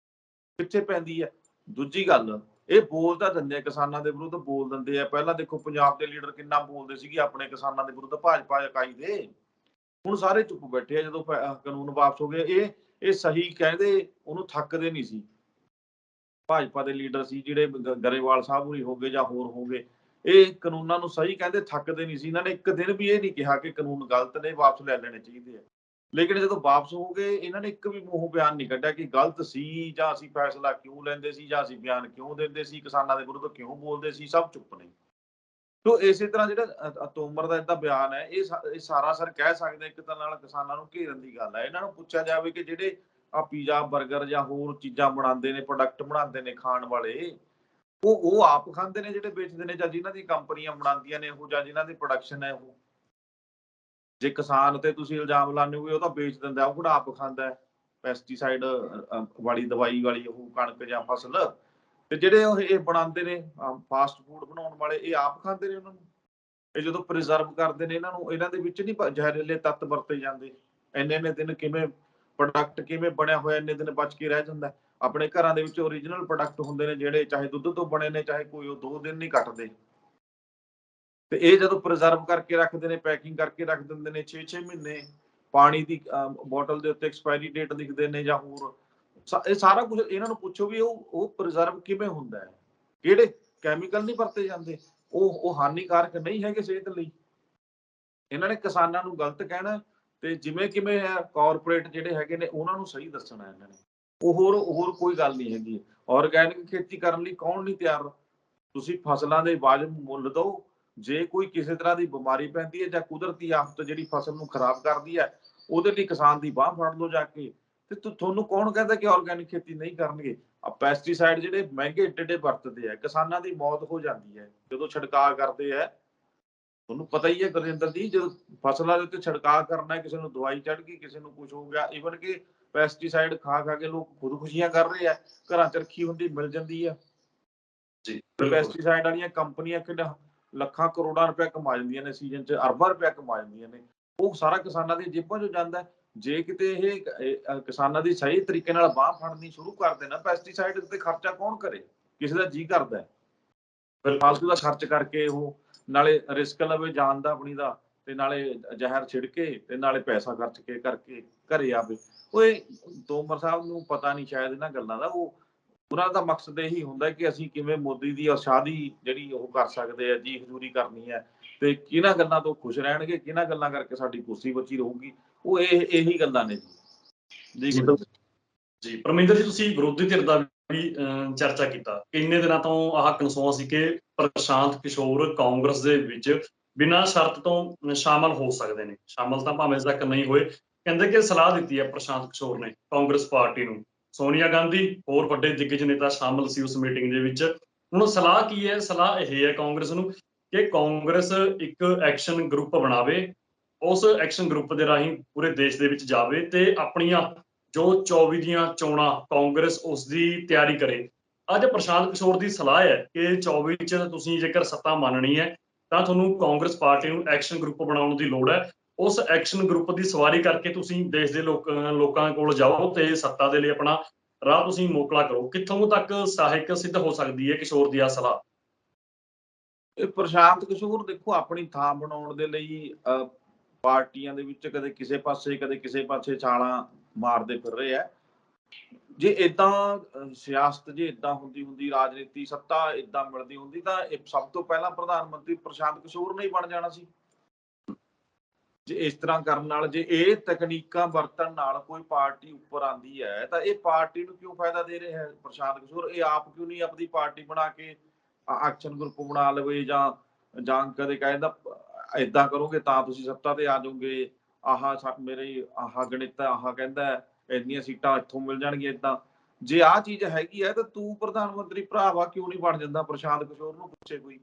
ਪਿੱਛੇ ਪੈਂਦੀ ਹੈ? ਦੂਜੀ ਗੱਲ, ਇਹ ਬੋਲ ਤਾਂ ਦਿੰਦੇ ਆ ਕਿਸਾਨਾਂ ਦੇ ਵਿਰੁੱਧ, ਬੋਲ ਦਿੰਦੇ ਆ। ਪਹਿਲਾਂ ਦੇਖੋ ਪੰਜਾਬ ਦੇ ਲੀਡਰ ਕਿੰਨਾ ਬੋਲਦੇ ਸੀਗੇ ਆਪਣੇ ਕਿਸਾਨਾਂ ਦੇ ਵਿਰੁੱਧ, ਭਾਜਪਾ ਇਕਾਈ ਦੇ। ਹੁਣ ਸਾਰੇ ਚੁੱਪ ਬੈਠੇ ਆ ਜਦੋਂ ਕਾਨੂੰਨ ਵਾਪਸ ਹੋ ਗਏ। ਇਹ ਸਹੀ ਕਹਿੰਦੇ, ਉਹਨੂੰ ਥੱਕਦੇ ਨਹੀਂ ਸੀ। ਭਾਜਪਾ ਦੇ ਲੀਡਰ ਸੀ ਜਿਹੜੇ ਗਰੇਵਾਲ ਸਾਹਿਬ ਹੋਰੀ ਹੋ ਗਏ ਜਾਂ ਹੋਰ ਹੋ ਗਏ, ਇਹ ਕਾਨੂੰਨਾਂ ਨੂੰ ਸਹੀ ਕਹਿੰਦੇ, ਥੱਕਦੇ ਨਹੀਂ ਸੀ। ਇਹਨਾਂ ਨੇ ਇੱਕ ਦਿਨ ਵੀ ਇਹ ਨਹੀਂ ਕਿਹਾ ਕਿ ਕਾਨੂੰਨ ਗਲਤ ਨੇ, ਵਾਪਸ ਲੈ ਲੈਣੇ ਚਾਹੀਦੇ ਆ। ਲੇਕਿਨ ਜਦੋਂ ਵਾਪਸ ਹੋ ਗਏ, ਇਹਨਾਂ ਨੇ ਇੱਕ ਵੀ ਮੂੰਹੋਂ ਬਿਆਨ ਨਹੀਂ ਕੱਢਿਆ ਕਿ ਗਲਤ ਸੀ, ਜਾਂ ਅਸੀਂ ਫੈਸਲਾ ਕਿਉਂ ਲੈਂਦੇ ਸੀ, ਜਾਂ ਅਸੀਂ ਬਿਆਨ ਕਿਉਂ ਦਿੰਦੇ ਸੀ, ਕਿਸਾਨਾਂ ਦੇ ਵਿਰੁੱਧ ਕਿਉਂ ਬੋਲਦੇ ਸੀ। ਸਭ ਚੁੱਪ ਨੇ। ਤੋ ਇਸੇ ਤਰ੍ਹਾਂ ਜਿਹੜਾ ਤੋਮਰ ਦਾ ਏਦਾਂ ਬਿਆਨ ਹੈ, ਇਹ ਸਾਰਾ ਸਰ ਕਹਿ ਸਕਦੇ ਇੱਕ ਤਰ੍ਹਾਂ ਨਾਲ ਕਿਸਾਨਾਂ ਨੂੰ ਘੇਰਨ ਦੀ ਗੱਲ ਹੈ। ਇਹਨਾਂ ਨੂੰ ਪੁੱਛਿਆ ਜਾਵੇ ਕਿ ਜਿਹੜੇ ਆ ਪੀਜ਼ਾ, ਬਰਗਰ ਜਾਂ ਹੋਰ ਚੀਜ਼ਾਂ ਬਣਾਉਂਦੇ ਨੇ, ਪ੍ਰੋਡਕਟ ਬਣਾਉਂਦੇ ਨੇ ਖਾਣ ਵਾਲੇ, ਉਹ ਆਪ ਖਾਂਦੇ ਨੇ ਜਿਹੜੇ ਵੇਚਦੇ ਨੇ, ਜਾਂ ਜਿਨ੍ਹਾਂ ਦੀ ਕੰਪਨੀਆਂ ਬਣਾਉਂਦੀਆਂ ਨੇ ਉਹ, ਜਾਂ ਜਿਨ੍ਹਾਂ ਦੀ ਪ੍ਰੋਡਕਸ਼ਨ ਹੈ ਉਹ? ਜੇ ਕਿਸਾਨ ਤੇ ਤੁਸੀਂ ਇਲਜ਼ਾਮ ਲਾਉਂਦੇ ਹੋ ਉਹ ਤਾਂ ਵੇਚ ਦਿੰਦਾ, ਉਹ ਕਿਹੜਾ ਆਪ ਖਾਂਦਾ ਹੈ ਪੈਸਟੀਸਾਈਡ ਵਾਲੀ ਦਵਾਈ ਵਾਲੀ ਉਹ ਕਣਕ ਜਾਂ ਫਸਲ? ਤੇ ਜਿਹੜੇ ਉਹ ਇਹ ਬਣਾਉਂਦੇ ਨੇ ਫਾਸਟ ਫੂਡ ਬਣਾਉਣ ਵਾਲੇ, ਇਹ ਆਪ ਖਾਂਦੇ ਨੇ ਉਹਨਾਂ ਨੂੰ। ਇਹ ਜਦੋਂ ਪ੍ਰੀਜ਼ਰਵ ਕਰਦੇ ਨੇ ਇਹਨਾਂ ਨੂੰ, ਇਹਨਾਂ ਦੇ ਵਿੱਚ ਨਹੀਂ ਜ਼ਹਿਰੀਲੇ ਤੱਤ ਵਰਤੇ ਜਾਂਦੇ? ਇੰਨੇ ਦਿਨ ਕਿਵੇਂ ਪ੍ਰੋਡਕਟ ਕਿਵੇਂ ਬਣਿਆ ਹੋਇਆ ਇੰਨੇ ਦਿਨ ਬਚ ਕੇ ਰਹਿ ਜਾਂਦਾ? ਆਪਣੇ ਘਰਾਂ ਦੇ ਵਿੱਚ ਓਰੀਜਨਲ ਪ੍ਰੋਡਕਟ ਹੁੰਦੇ ਨੇ ਜਿਹੜੇ, ਚਾਹੇ ਦੁੱਧ ਤੋਂ ਬਣੇ ਨੇ, ਚਾਹੇ ਕੋਈ, ਉਹ 2 ਦਿਨ ਨਹੀਂ ਕੱਟਦੇ। ਤੇ ਇਹ ਜਦੋਂ ਪ੍ਰੀਜ਼ਰਵ ਕਰਕੇ ਰੱਖਦੇ ਨੇ, ਪੈਕਿੰਗ ਕਰਕੇ ਰੱਖ ਦਿੰਦੇ ਨੇ 6-6 ਮਹੀਨੇ, ਪਾਣੀ ਦੀ ਬੋਟਲ ਦੇ ਉੱਤੇ ਐਕਸਪਾਇਰੀ ਡੇਟ ਲਿਖਦੇ ਨੇ ਜਾਂ ਹੋਰ, ਇਹ ਸਾਰਾ ਕੁਝ ਇਹਨਾਂ ਨੂੰ ਪੁੱਛੋ ਵੀ ਉਹ ਪ੍ਰੀਜ਼ਰਵ ਕਿਵੇਂ ਹੁੰਦਾ ਹੈ, ਕਿਹੜੇ ਕੈਮੀਕਲ ਨਹੀਂ ਵਰਤੇ ਜਾਂਦੇ, ਉਹ ਹਾਨੀਕਾਰਕ ਨਹੀਂ ਹੈਗੇ ਸਿਹਤ ਲਈ। ਇਹਨਾਂ ਨੇ ਕਿਸਾਨਾਂ ਨੂੰ ਗਲਤ ਕਹਿਣਾ ਤੇ ਜਿਵੇਂ ਕਿਵੇਂ ਹੈ ਕਾਰਪੋਰੇਟ ਜਿਹੜੇ ਹੈਗੇ ਨੇ ਉਹਨਾਂ ਨੂੰ ਸਹੀ ਦੱਸਣਾ ਇਹਨਾਂ ਨੇ। ਉਹ ਹੋਰ ਕੋਈ ਗੱਲ ਨਹੀਂ ਹੈਗੀ। ਆਰਗੈਨਿਕ ਖੇਤੀ ਕਰਨ ਲਈ ਕੌਣ ਨਹੀਂ ਤਿਆਰ? ਤੁਸੀਂ ਫਸਲਾਂ ਦੇ ਵਾਜਬ ਮੁੱਲ ਦਿਓ। ਜੇ ਕੋਈ ਕਿਸੇ ਤਰ੍ਹਾਂ ਦੀ ਬਿਮਾਰੀ ਪੈਂਦੀ ਹੈ ਜਾਂ ਕੁਦਰਤੀ ਆਫਤ ਜਿਹੜੀ ਫਸਲ ਨੂੰ ਖਰਾਬ ਕਰਦੀ ਹੈ, ਉਹਦੇ ਲਈ ਕਿਸਾਨ ਦੀ ਬਾਂਹ ਫੜ ਲਓ ਜਾ ਕੇ। ਤੇ ਤੁਹਾਨੂੰ ਕੌਣ ਕਹਿੰਦਾ ਕਿ ਆਰਗੈਨਿਕ ਖੇਤੀ ਨਹੀਂ ਕਰਨਗੇ? ਪੈਸਟੀਸਾਈਡ ਜਿਹੜੇ ਮਹਿੰਗੇ ਏਡੇ ਵਰਤਦੇ ਆ, ਕਿਸਾਨਾਂ ਦੀ ਮੌਤ ਹੋ ਜਾਂਦੀ ਹੈ ਜਦੋਂ ਛਿੜਕਾਅ ਕਰਦੇ ਆ। ਤੁਹਾਨੂੰ ਪਤਾ ਹੀ ਹੈ ਗੁਰਜਿੰਦਰ ਜੀ, ਜਦੋਂ ਫਸਲਾਂ ਦੇ ਉੱਤੇ ਛਿੜਕਾਅ ਕਰਨਾ, ਕਿਸੇ ਨੂੰ ਦਵਾਈ ਚੜ੍ਹ ਗਈ, ਕਿਸੇ ਨੂੰ ਕੁਝ ਹੋ ਗਿਆ, ਈਵਨ ਕਿ ਪੈਸਟੀਸਾਈਡ ਖਾ ਕੇ ਲੋਕ ਖੁਦਕੁਸ਼ੀਆਂ ਕਰ ਰਹੇ ਆ। ਘਰਾਂ 'ਚ ਰੱਖੀ ਹੁੰਦੀ ਮਿਲ ਜਾਂਦੀ ਆ ਜੀ। ਪੈਸਟੀਸਾਈਡ ਵਾਲੀਆਂ ਕੰਪਨੀਆਂ ਕਿੰਨਾ ਲੱਖਾਂ ਕਰੋੜਾਂ ਰੁਪਇਆ ਕਮਾ ਜਾਂਦੀਆਂ ਨੇ, ਸੀਜ਼ਨ 'ਚ ਅਰਬਾਂ ਰੁਪਇਆ ਕਮਾ ਜਾਂਦੀਆਂ ਨੇ। ਉਹ ਸਾਰਾ ਕਿਸਾਨਾਂ ਦੀਆਂ ਜੇਬਾਂ 'ਚੋਂ ਜਾਂਦਾ। ਜੇ ਕਿਤੇ ਇਹ ਕਿਸਾਨਾਂ ਦੀ ਸਹੀ ਤਰੀਕੇ ਨਾਲ ਬਾਂਹ ਫੜਨੀ ਸ਼ੁਰੂ ਕਰ ਦੇਣਾ, ਪੈਸਟੀਸਾਈਡ ਉੱਤੇ ਖਰਚਾ ਕੌਣ ਕਰੇ? ਕਿਸੇ ਦਾ ਜੀਅ ਕਰਦਾ ਹੈ ਫਾਲਤੂ ਦਾ ਖਰਚ ਕਰਕੇ, ਉਹ ਨਾਲੇ ਰਿਸਕ ਲਵੇ ਜਾਨ ਦਾ ਆਪਣੀ ਦਾ, ਤੇ ਨਾਲੇ ਜ਼ਹਿਰ ਛਿੜਕੇ, ਤੇ ਨਾਲੇ ਪੈਸਾ ਖਰਚ ਕੇ ਕਰਕੇ ਘਰੇ ਆਵੇ। ਓਏ ਤੋਮਰ ਸਾਹਿਬ ਨੂੰ ਪਤਾ ਨਹੀਂ ਸ਼ਾਇਦ ਇਹਨਾਂ ਗੱਲਾਂ ਦਾ। ਉਹਨਾਂ ਦਾ ਮਕਸਦ ਇਹੀ ਹੁੰਦਾ ਕਿ ਅਸੀਂ ਕਿਵੇਂ ਮੋਦੀ ਦੀ ਆਸ਼ਾਦੀ ਜਿਹੜੀ ਉਹ ਕਰ ਸਕਦੇ ਆ, ਜੀ ਹਜ਼ੂਰੀ ਕਰਨੀ ਹੈ, ਤੇ ਕਿਹਨਾਂ ਗੱਲਾਂ ਤੋਂ ਖੁਸ਼ ਰਹਿਣਗੇ, ਕਿਹਨਾਂ ਗੱਲਾਂ ਕਰਕੇ ਸਾਡੀ ਕੁਰਸੀ ਬਚੀ ਰਹੂਗੀ। ਉਹ ਇਹੀ ਗੱਲਾਂ ਨੇ ਜੀ। ਜੀ ਪਰਮਿੰਦਰ ਜੀ, ਤੁਸੀਂ ਵਿਰੋਧੀ ਧਿਰ ਦਾ ਵੀ ਚਰਚਾ ਕੀਤਾ। ਇੰਨੇ ਦਿਨਾਂ ਤੋਂ ਆਹ ਕਨਸੋਆ ਸੀ ਕਿ ਪ੍ਰਸ਼ਾਂਤ ਕਿਸ਼ੋਰ ਕਾਂਗਰਸ ਦੇ ਵਿੱਚ ਬਿਨਾਂ ਸ਼ਰਤ ਤੋਂ ਸ਼ਾਮਲ ਹੋ ਸਕਦੇ ਨੇ। ਸ਼ਾਮਲ ਤਾਂ ਭਾਵੇਂ ਤੱਕ ਨਹੀਂ ਹੋਏ। ਕਹਿੰਦੇ ਕਿ ਸਲਾਹ ਦਿੱਤੀ ਹੈ ਪ੍ਰਸ਼ਾਂਤ ਕਿਸ਼ੋਰ ਨੇ ਕਾਂਗਰਸ ਪਾਰਟੀ ਨੂੰ। ਸੋਨੀਆ ਗਾਂਧੀ ਹੋਰ ਵੱਡੇ ਦਿੱਗਜ ਨੇਤਾ ਸ਼ਾਮਲ ਸੀ ਉਸ ਮੀਟਿੰਗ ਦੇ ਵਿੱਚ। ਹੁਣ ਸਲਾਹ ਕੀ ਹੈ? ਸਲਾਹ ਇਹ ਹੈ ਕਾਂਗਰਸ ਨੂੰ ਕਿ ਕਾਂਗਰਸ ਇੱਕ ਐਕਸ਼ਨ ਗਰੁੱਪ ਬਣਾਵੇ, ਉਸ ਐਕਸ਼ਨ ਗਰੁੱਪ ਦੇ ਰਾਹੀਂ ਪੂਰੇ ਦੇਸ਼ ਦੇ ਵਿੱਚ ਜਾਵੇ ਤੇ ਆਪਣੀਆਂ ਜੋ 24 ਦੀਆਂ ਚੋਣਾਂ ਕਾਂਗਰਸ ਉਸ ਦੀ ਤਿਆਰੀ ਕਰੇ। ਅੱਜ ਪ੍ਰਸ਼ਾਂਤ ਕਿਸ਼ੋਰ ਦੀ ਸਲਾਹ ਹੈ ਕਿ 24 ਚ ਤੁਸੀਂ ਜੇਕਰ ਸੱਤਾ ਮੰਨਣੀ ਹੈ ਤਾਂ ਤੁਹਾਨੂੰ ਕਾਂਗਰਸ ਪਾਰਟੀ ਨੂੰ ਐਕਸ਼ਨ ਗਰੁੱਪ ਬਣਾਉਣ ਦੀ ਲੋੜ ਹੈ। ਉਸ ਐਕਸ਼ਨ ਗਰੁੱਪ ਦੀ ਸਵਾਰੀ ਕਰਕੇ ਤੁਸੀਂ ਦੇਸ਼ ਦੇ ਲੋਕਾਂ ਕੋਲ ਜਾਓ ਤੇ ਸੱਤਾ ਦੇ ਲਈ ਆਪਣਾ ਰਾਹ ਤੁਸੀਂ ਮੋਕਲਾ ਕਰੋ। ਕਿੱਥੋਂ ਤੱਕ ਸਹਾਇਕ ਸਿੱਧ ਹੋ ਸਕਦੀ ਹੈ ਕਿਸ਼ੋਰ ਦੀ ਆ ਸਲਾਹ? ਇਹ ਪ੍ਰਸ਼ਾਂਤ ਕਿਸ਼ੋਰ ਦੇਖੋ ਆਪਣੀ ਥਾਂ ਬਣਾਉਣ ਦੇ ਲਈ ਪਾਰਟੀਆਂ ਦੇ ਵਿੱਚ ਕਦੇ ਕਿਸੇ ਪਾਸੇ ਕਦੇ ਕਿਸੇ ਪਾਸੇ ਛਾਲਾਂ ਮਾਰਦੇ ਫਿਰ ਰਹੇ ਆ। ਜੇ ਏਦਾਂ ਸਿਆਸਤ ਜੇ ਏਦਾਂ ਹੁੰਦੀ ਰਾਜਨੀਤੀ ਸੱਤਾ ਏਦਾਂ ਮਿਲਦੀ ਹੁੰਦੀ ਤਾਂ ਇਹ ਸਭ ਤੋਂ ਪਹਿਲਾਂ ਪ੍ਰਧਾਨ ਮੰਤਰੀ ਪ੍ਰਸ਼ਾਂਤ ਕਿਸ਼ੋਰ ਨੇ ਹੀ ਬਣ ਜਾਣਾ ਸੀ। ਜੇ ਇਸ ਤਰ੍ਹਾਂ ਕਰਨ ਨਾਲ ਜੇ ਇਹ ਤਕਨੀਕਾਂ ਵਰਤਣ ਨਾਲ ਕੋਈ ਪਾਰਟੀ ਉੱਪਰ ਆਂਦੀ ਹੈ ਤਾਂ ਇਹ ਪਾਰਟੀ ਨੂੰ ਕਿਉਂ ਫਾਇਦਾ ਦੇ ਰਿਹਾ ਹੈ ਪ੍ਰਸ਼ਾਂਤ ਕਿਸ਼ੋਰ? ਇਹ ਆਪ ਕਿਉਂ ਨਹੀਂ ਆਪਣੀ ਪਾਰਟੀ ਬਣਾ ਕੇ ਐਕਸ਼ਨ ਗਰੁੱਪ ਬਣਾ ਲਵੇ ਜਾਂ ਕਦੇ ਕਹਿੰਦਾ ਏਦਾਂ ਕਰੋਗੇ ਤਾਂ ਤੁਸੀਂ ਸੱਤਾ ਤੇ ਆ ਜਾਓਗੇ, ਮੇਰੇ ਆਹ ਗਣਿਤ ਆਹ ਕਹਿੰਦਾ ਇੰਨੀਆਂ ਸੀਟਾਂ ਇੱਥੋਂ ਮਿਲ ਜਾਣਗੀਆਂ। ਏਦਾਂ ਜੇ ਆਹ ਚੀਜ਼ ਹੈਗੀ ਹੈ ਤਾਂ ਤੂੰ ਪ੍ਰਧਾਨ ਮੰਤਰੀ ਭਰਾਵਾ ਕਿਉਂ ਨਹੀਂ ਬਣ ਜਾਂਦਾ? ਪ੍ਰਸ਼ਾਂਤ ਕਿਸ਼ੋਰ ਨੂੰ ਪੁੱਛੇ ਕੋਈ,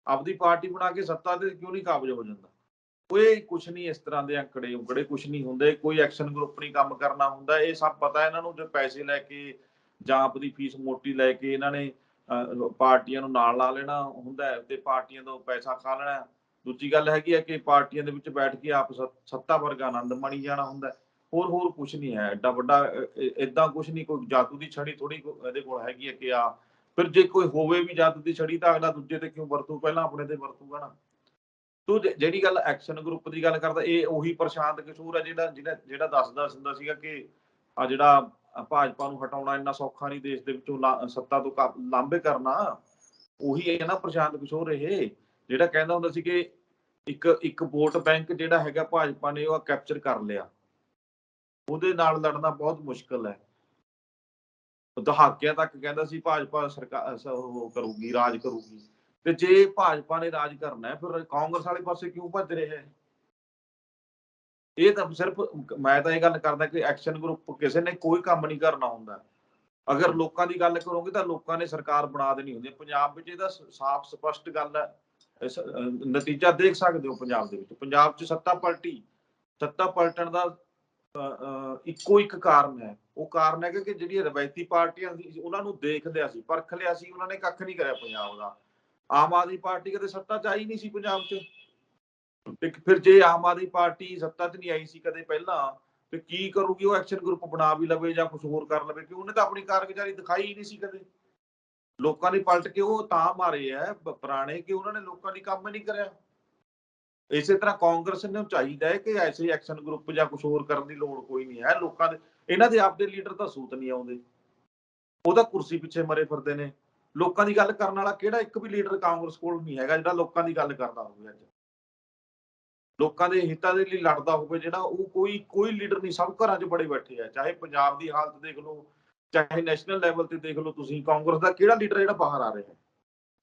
ਆਪਦੀ ਪਾਰਟੀ ਬਣਾ ਕੇ ਸੱਤਾ ਤੇ ਕਿਉਂ ਨਹੀਂ ਕਾਬਜ ਹੋ ਜਾਂਦਾ? ਕੋਈ ਕੁਛ ਨਹੀਂ, ਇਸ ਤਰ੍ਹਾਂ ਦੇ ਅੰਕੜੇ ਉਂਕੜੇ ਕੁਛ ਨਹੀਂ ਹੁੰਦੇ, ਕੋਈ ਐਕਸ਼ਨ ਗਰੁੱਪ ਨਹੀਂ ਕੰਮ ਕਰਨਾ ਹੁੰਦਾ। ਇਹ ਸਭ ਪਤਾ ਇਹਨਾਂ ਨੂੰ, ਜੋ ਪੈਸੇ ਲੈ ਕੇ ਜਾਂ ਆਪਦੀ ਫੀਸ ਮੋਟੀ ਲੈ ਕੇ ਇਹਨਾਂ ਨੇ ਪਾਰਟੀਆਂ ਨੂੰ ਨਾਲ ਲਾ ਲੈਣਾ ਹੁੰਦਾ ਤੇ ਪਾਰਟੀਆਂ ਤੋਂ ਪੈਸਾ ਖਾ ਲੈਣਾ। ਦੂਜੀ ਗੱਲ ਹੈਗੀ ਹੈ ਕਿ ਪਾਰਟੀਆਂ ਦੇ ਵਿੱਚ ਬੈਠ ਕੇ ਆਪ ਸੱਤਾ ਵਰਗਾ ਆਨੰਦ ਮਾਣੀ ਜਾਣਾ ਹੁੰਦਾ। ਹੋਰ ਕੁਛ ਨਹੀਂ ਹੈ ਐਡਾ ਵੱਡਾ, ਏਦਾਂ ਕੁਛ ਨਹੀਂ, ਕੋਈ ਜਾਦੂ ਦੀ ਛੜੀ ਥੋੜੀ ਇਹਦੇ ਕੋਲ ਹੈਗੀ ਹੈ ਕਿ ਫਿਰ ਜੇ ਕੋਈ ਹੋਵੇ ਵੀ ਜਾਦੂ ਦੀ ਛੜੀ ਤਾਂ ਅਗਲਾ ਦੂਜੇ ਤੇ ਕਿਉਂ ਵਰਤੂ, ਪਹਿਲਾਂ ਆਪਣੇ ਤੇ ਵਰਤੂਗਾ ਨਾ। ਤੂੰ ਜਿਹੜੀ ਗੱਲ ਐਕਸ਼ਨ ਗਰੁੱਪ ਦੀ ਗੱਲ ਕਰਦਾ, ਇਹ ਉਹੀ ਪ੍ਰਸ਼ਾਂਤ ਕਿਸ਼ੋਰ ਹੈ ਜਿਹੜਾ ਦੱਸਦਾ ਹੁੰਦਾ ਸੀਗਾ ਕਿ ਜਿਹੜਾ ਭਾਜਪਾ ਨੂੰ ਹਟਾਉਣਾ ਇੰਨਾ ਸੌਖਾ ਨਹੀਂ, ਦੇਸ਼ ਦੇ ਵਿੱਚੋਂ ਸੱਤਾ ਤੋਂ ਲਾਂਭੇ ਕਰਨਾ। ਉਹੀ ਹੈ ਨਾ ਪ੍ਰਸ਼ਾਂਤ ਕਿਸ਼ੋਰ, ਇਹ ਜਿਹੜਾ ਕਹਿੰਦਾ ਹੁੰਦਾ ਸੀ ਕਿ ਇੱਕ ਵੋਟ ਬੈਂਕ ਜਿਹੜਾ ਹੈਗਾ ਭਾਜਪਾ ਨੇ ਉਹ ਕੈਪਚਰ ਕਰ ਲਿਆ, ਉਹਦੇ ਨਾਲ ਲੜਨਾ ਬਹੁਤ ਮੁਸ਼ਕਲ ਹੈ। ਦਹਾਕਿਆਂ ਤੱਕ ਕਹਿੰਦਾ ਸੀ ਭਾਜਪਾ ਸਰਕਾਰ ਉਹ ਕਰੂਗੀ, ਰਾਜ ਕਰੂਗੀ। ਤੇ ਜੇ ਭਾਜਪਾ ਨੇ ਰਾਜ ਕਰਨਾ ਫਿਰ ਕਾਂਗਰਸ ਵਾਲੇ ਪਾਸੇ ਕਿਉਂ ਭੱਜ ਰਿਹਾ ਹੈ? ਇਹ ਤਾਂ ਸਿਰਫ ਮੈਂ ਤਾਂ ਇਹ ਗੱਲ ਕਰਦਾ ਕਿ ਐਕਸ਼ਨ ਗਰੁੱਪ ਕਿਸੇ ਨੇ ਕੋਈ ਕੰਮ ਨਹੀਂ ਕਰਨਾ ਹੁੰਦਾ। ਅਗਰ ਲੋਕਾਂ ਦੀ ਗੱਲ ਕਰੋਗੇ ਤਾਂ ਲੋਕਾਂ ਨੇ ਸਰਕਾਰ ਬਣਾ ਦੇਣੀ ਹੁੰਦੀ ਹੈ। ਪੰਜਾਬ ਵਿੱਚ ਇਹਦਾ ਸਾਫ਼ ਸਪਸ਼ਟ ਗੱਲ ਹੈ, ਨਤੀਜਾ ਦੇਖ ਸਕਦੇ ਹੋ। ਪੰਜਾਬ ਦੇ ਵਿੱਚ, ਪੰਜਾਬ 'ਚ ਸੱਤਾ ਪਲਟਣ ਦਾ ਇੱਕੋ ਇੱਕ ਕਾਰਨ ਹੈ। ਉਹ ਕਾਰਨ ਹੈਗਾ ਕਿ ਜਿਹੜੀਆਂ ਰਵਾਇਤੀ ਪਾਰਟੀਆਂ ਸੀ ਉਹਨਾਂ ਨੂੰ ਦੇਖ ਲਿਆ ਸੀ, ਪਰਖ ਲਿਆ ਸੀ, ਉਹਨਾਂ ਨੇ ਕੱਖ ਨਹੀਂ ਕਰਿਆ ਪੰਜਾਬ ਦਾ। ਆਮ ਆਦਮੀ ਪਾਰਟੀ ਕਦੇ ਸੱਤਾ 'ਚ ਆਈ ਨਹੀਂ ਸੀ ਪੰਜਾਬ 'ਚ, ਤੇ ਫਿਰ ਜੇ ਆਮ ਆਦਮੀ ਪਾਰਟੀ ਸੱਤਾ 'ਚ ਨਹੀਂ ਆਈ ਸੀ ਕਦੇ ਪਹਿਲਾਂ, ਤੇ ਕੀ ਕਰੂਗੀ? ਉਹ ਐਕਸ਼ਨ ਗਰੁੱਪ ਬਣਾ ਵੀ ਲਵੇ ਜਾਂ ਕੁਝ ਹੋਰ ਕਰ ਲਵੇ, ਕਿ ਉਹਨੇ ਤਾਂ ਆਪਣੀ ਕਾਰਗੁਜ਼ਾਰੀ ਦਿਖਾਈ ਹੀ ਨਹੀਂ ਸੀ ਕਦੇ। ਲੋਕਾਂ ਨੇ ਪਲਟ ਕੇ ਉਹ ਤਾਂ ਮਾਰੇ ਹੈ ਪੁਰਾਣੇ ਕਿ ਉਹਨਾਂ ਨੇ ਲੋਕਾਂ ਲਈ ਕੰਮ ਨਹੀਂ ਕਰਿਆ। ਇਸੇ ਤਰ੍ਹਾਂ ਕਾਂਗਰਸ ਨੂੰ ਚਾਹੀਦਾ ਹੈ ਕਿ ਐਸੇ ਐਕਸ਼ਨ ਗਰੁੱਪ ਜਾਂ ਕੁਝ ਹੋਰ ਕਰਨ ਦੀ ਲੋੜ ਕੋਈ ਨਹੀਂ ਹੈ। ਲੋਕਾਂ ਦੇ, ਇਹਨਾਂ ਦੇ ਆਪਦੇ ਲੀਡਰ ਤਾਂ ਸੂਤ ਨਹੀਂ ਆਉਂਦੇ, ਉਹ ਤਾਂ ਕੁਰਸੀ ਪਿੱਛੇ ਮਰੇ ਫਿਰਦੇ ਨੇ। ਲੋਕਾਂ ਦੀ ਗੱਲ ਕਰਨ ਵਾਲਾ ਕਿਹੜਾ ਇੱਕ ਵੀ ਲੀਡਰ ਕਾਂਗਰਸ ਕੋਲ ਨਹੀਂ ਹੈਗਾ ਜਿਹੜਾ ਲੋਕਾਂ ਦੀ ਗੱਲ ਕਰਦਾ ਹੋਵੇ, ਅੱਜ ਲੋਕਾਂ ਦੇ ਹਿੱਤਾਂ ਦੇ ਲਈ ਲੜਦਾ ਹੋਵੇ ਜਿਹੜਾ, ਉਹ ਕੋਈ ਲੀਡਰ ਨਹੀਂ। ਸਭ ਘਰਾਂ 'ਚ ਬੜੇ ਬੈਠੇ ਆ, ਚਾਹੇ ਪੰਜਾਬ ਦੀ ਹਾਲਤ ਦੇਖ ਲਓ, ਚਾਹੇ ਨੈਸ਼ਨਲ ਲੈਵਲ ਤੇ ਦੇਖ ਲਓ ਤੁਸੀਂ, ਕਾਂਗਰਸ ਦਾ ਕਿਹੜਾ ਲੀਡਰ ਜਿਹੜਾ ਬਾਹਰ ਆ ਰਿਹਾ?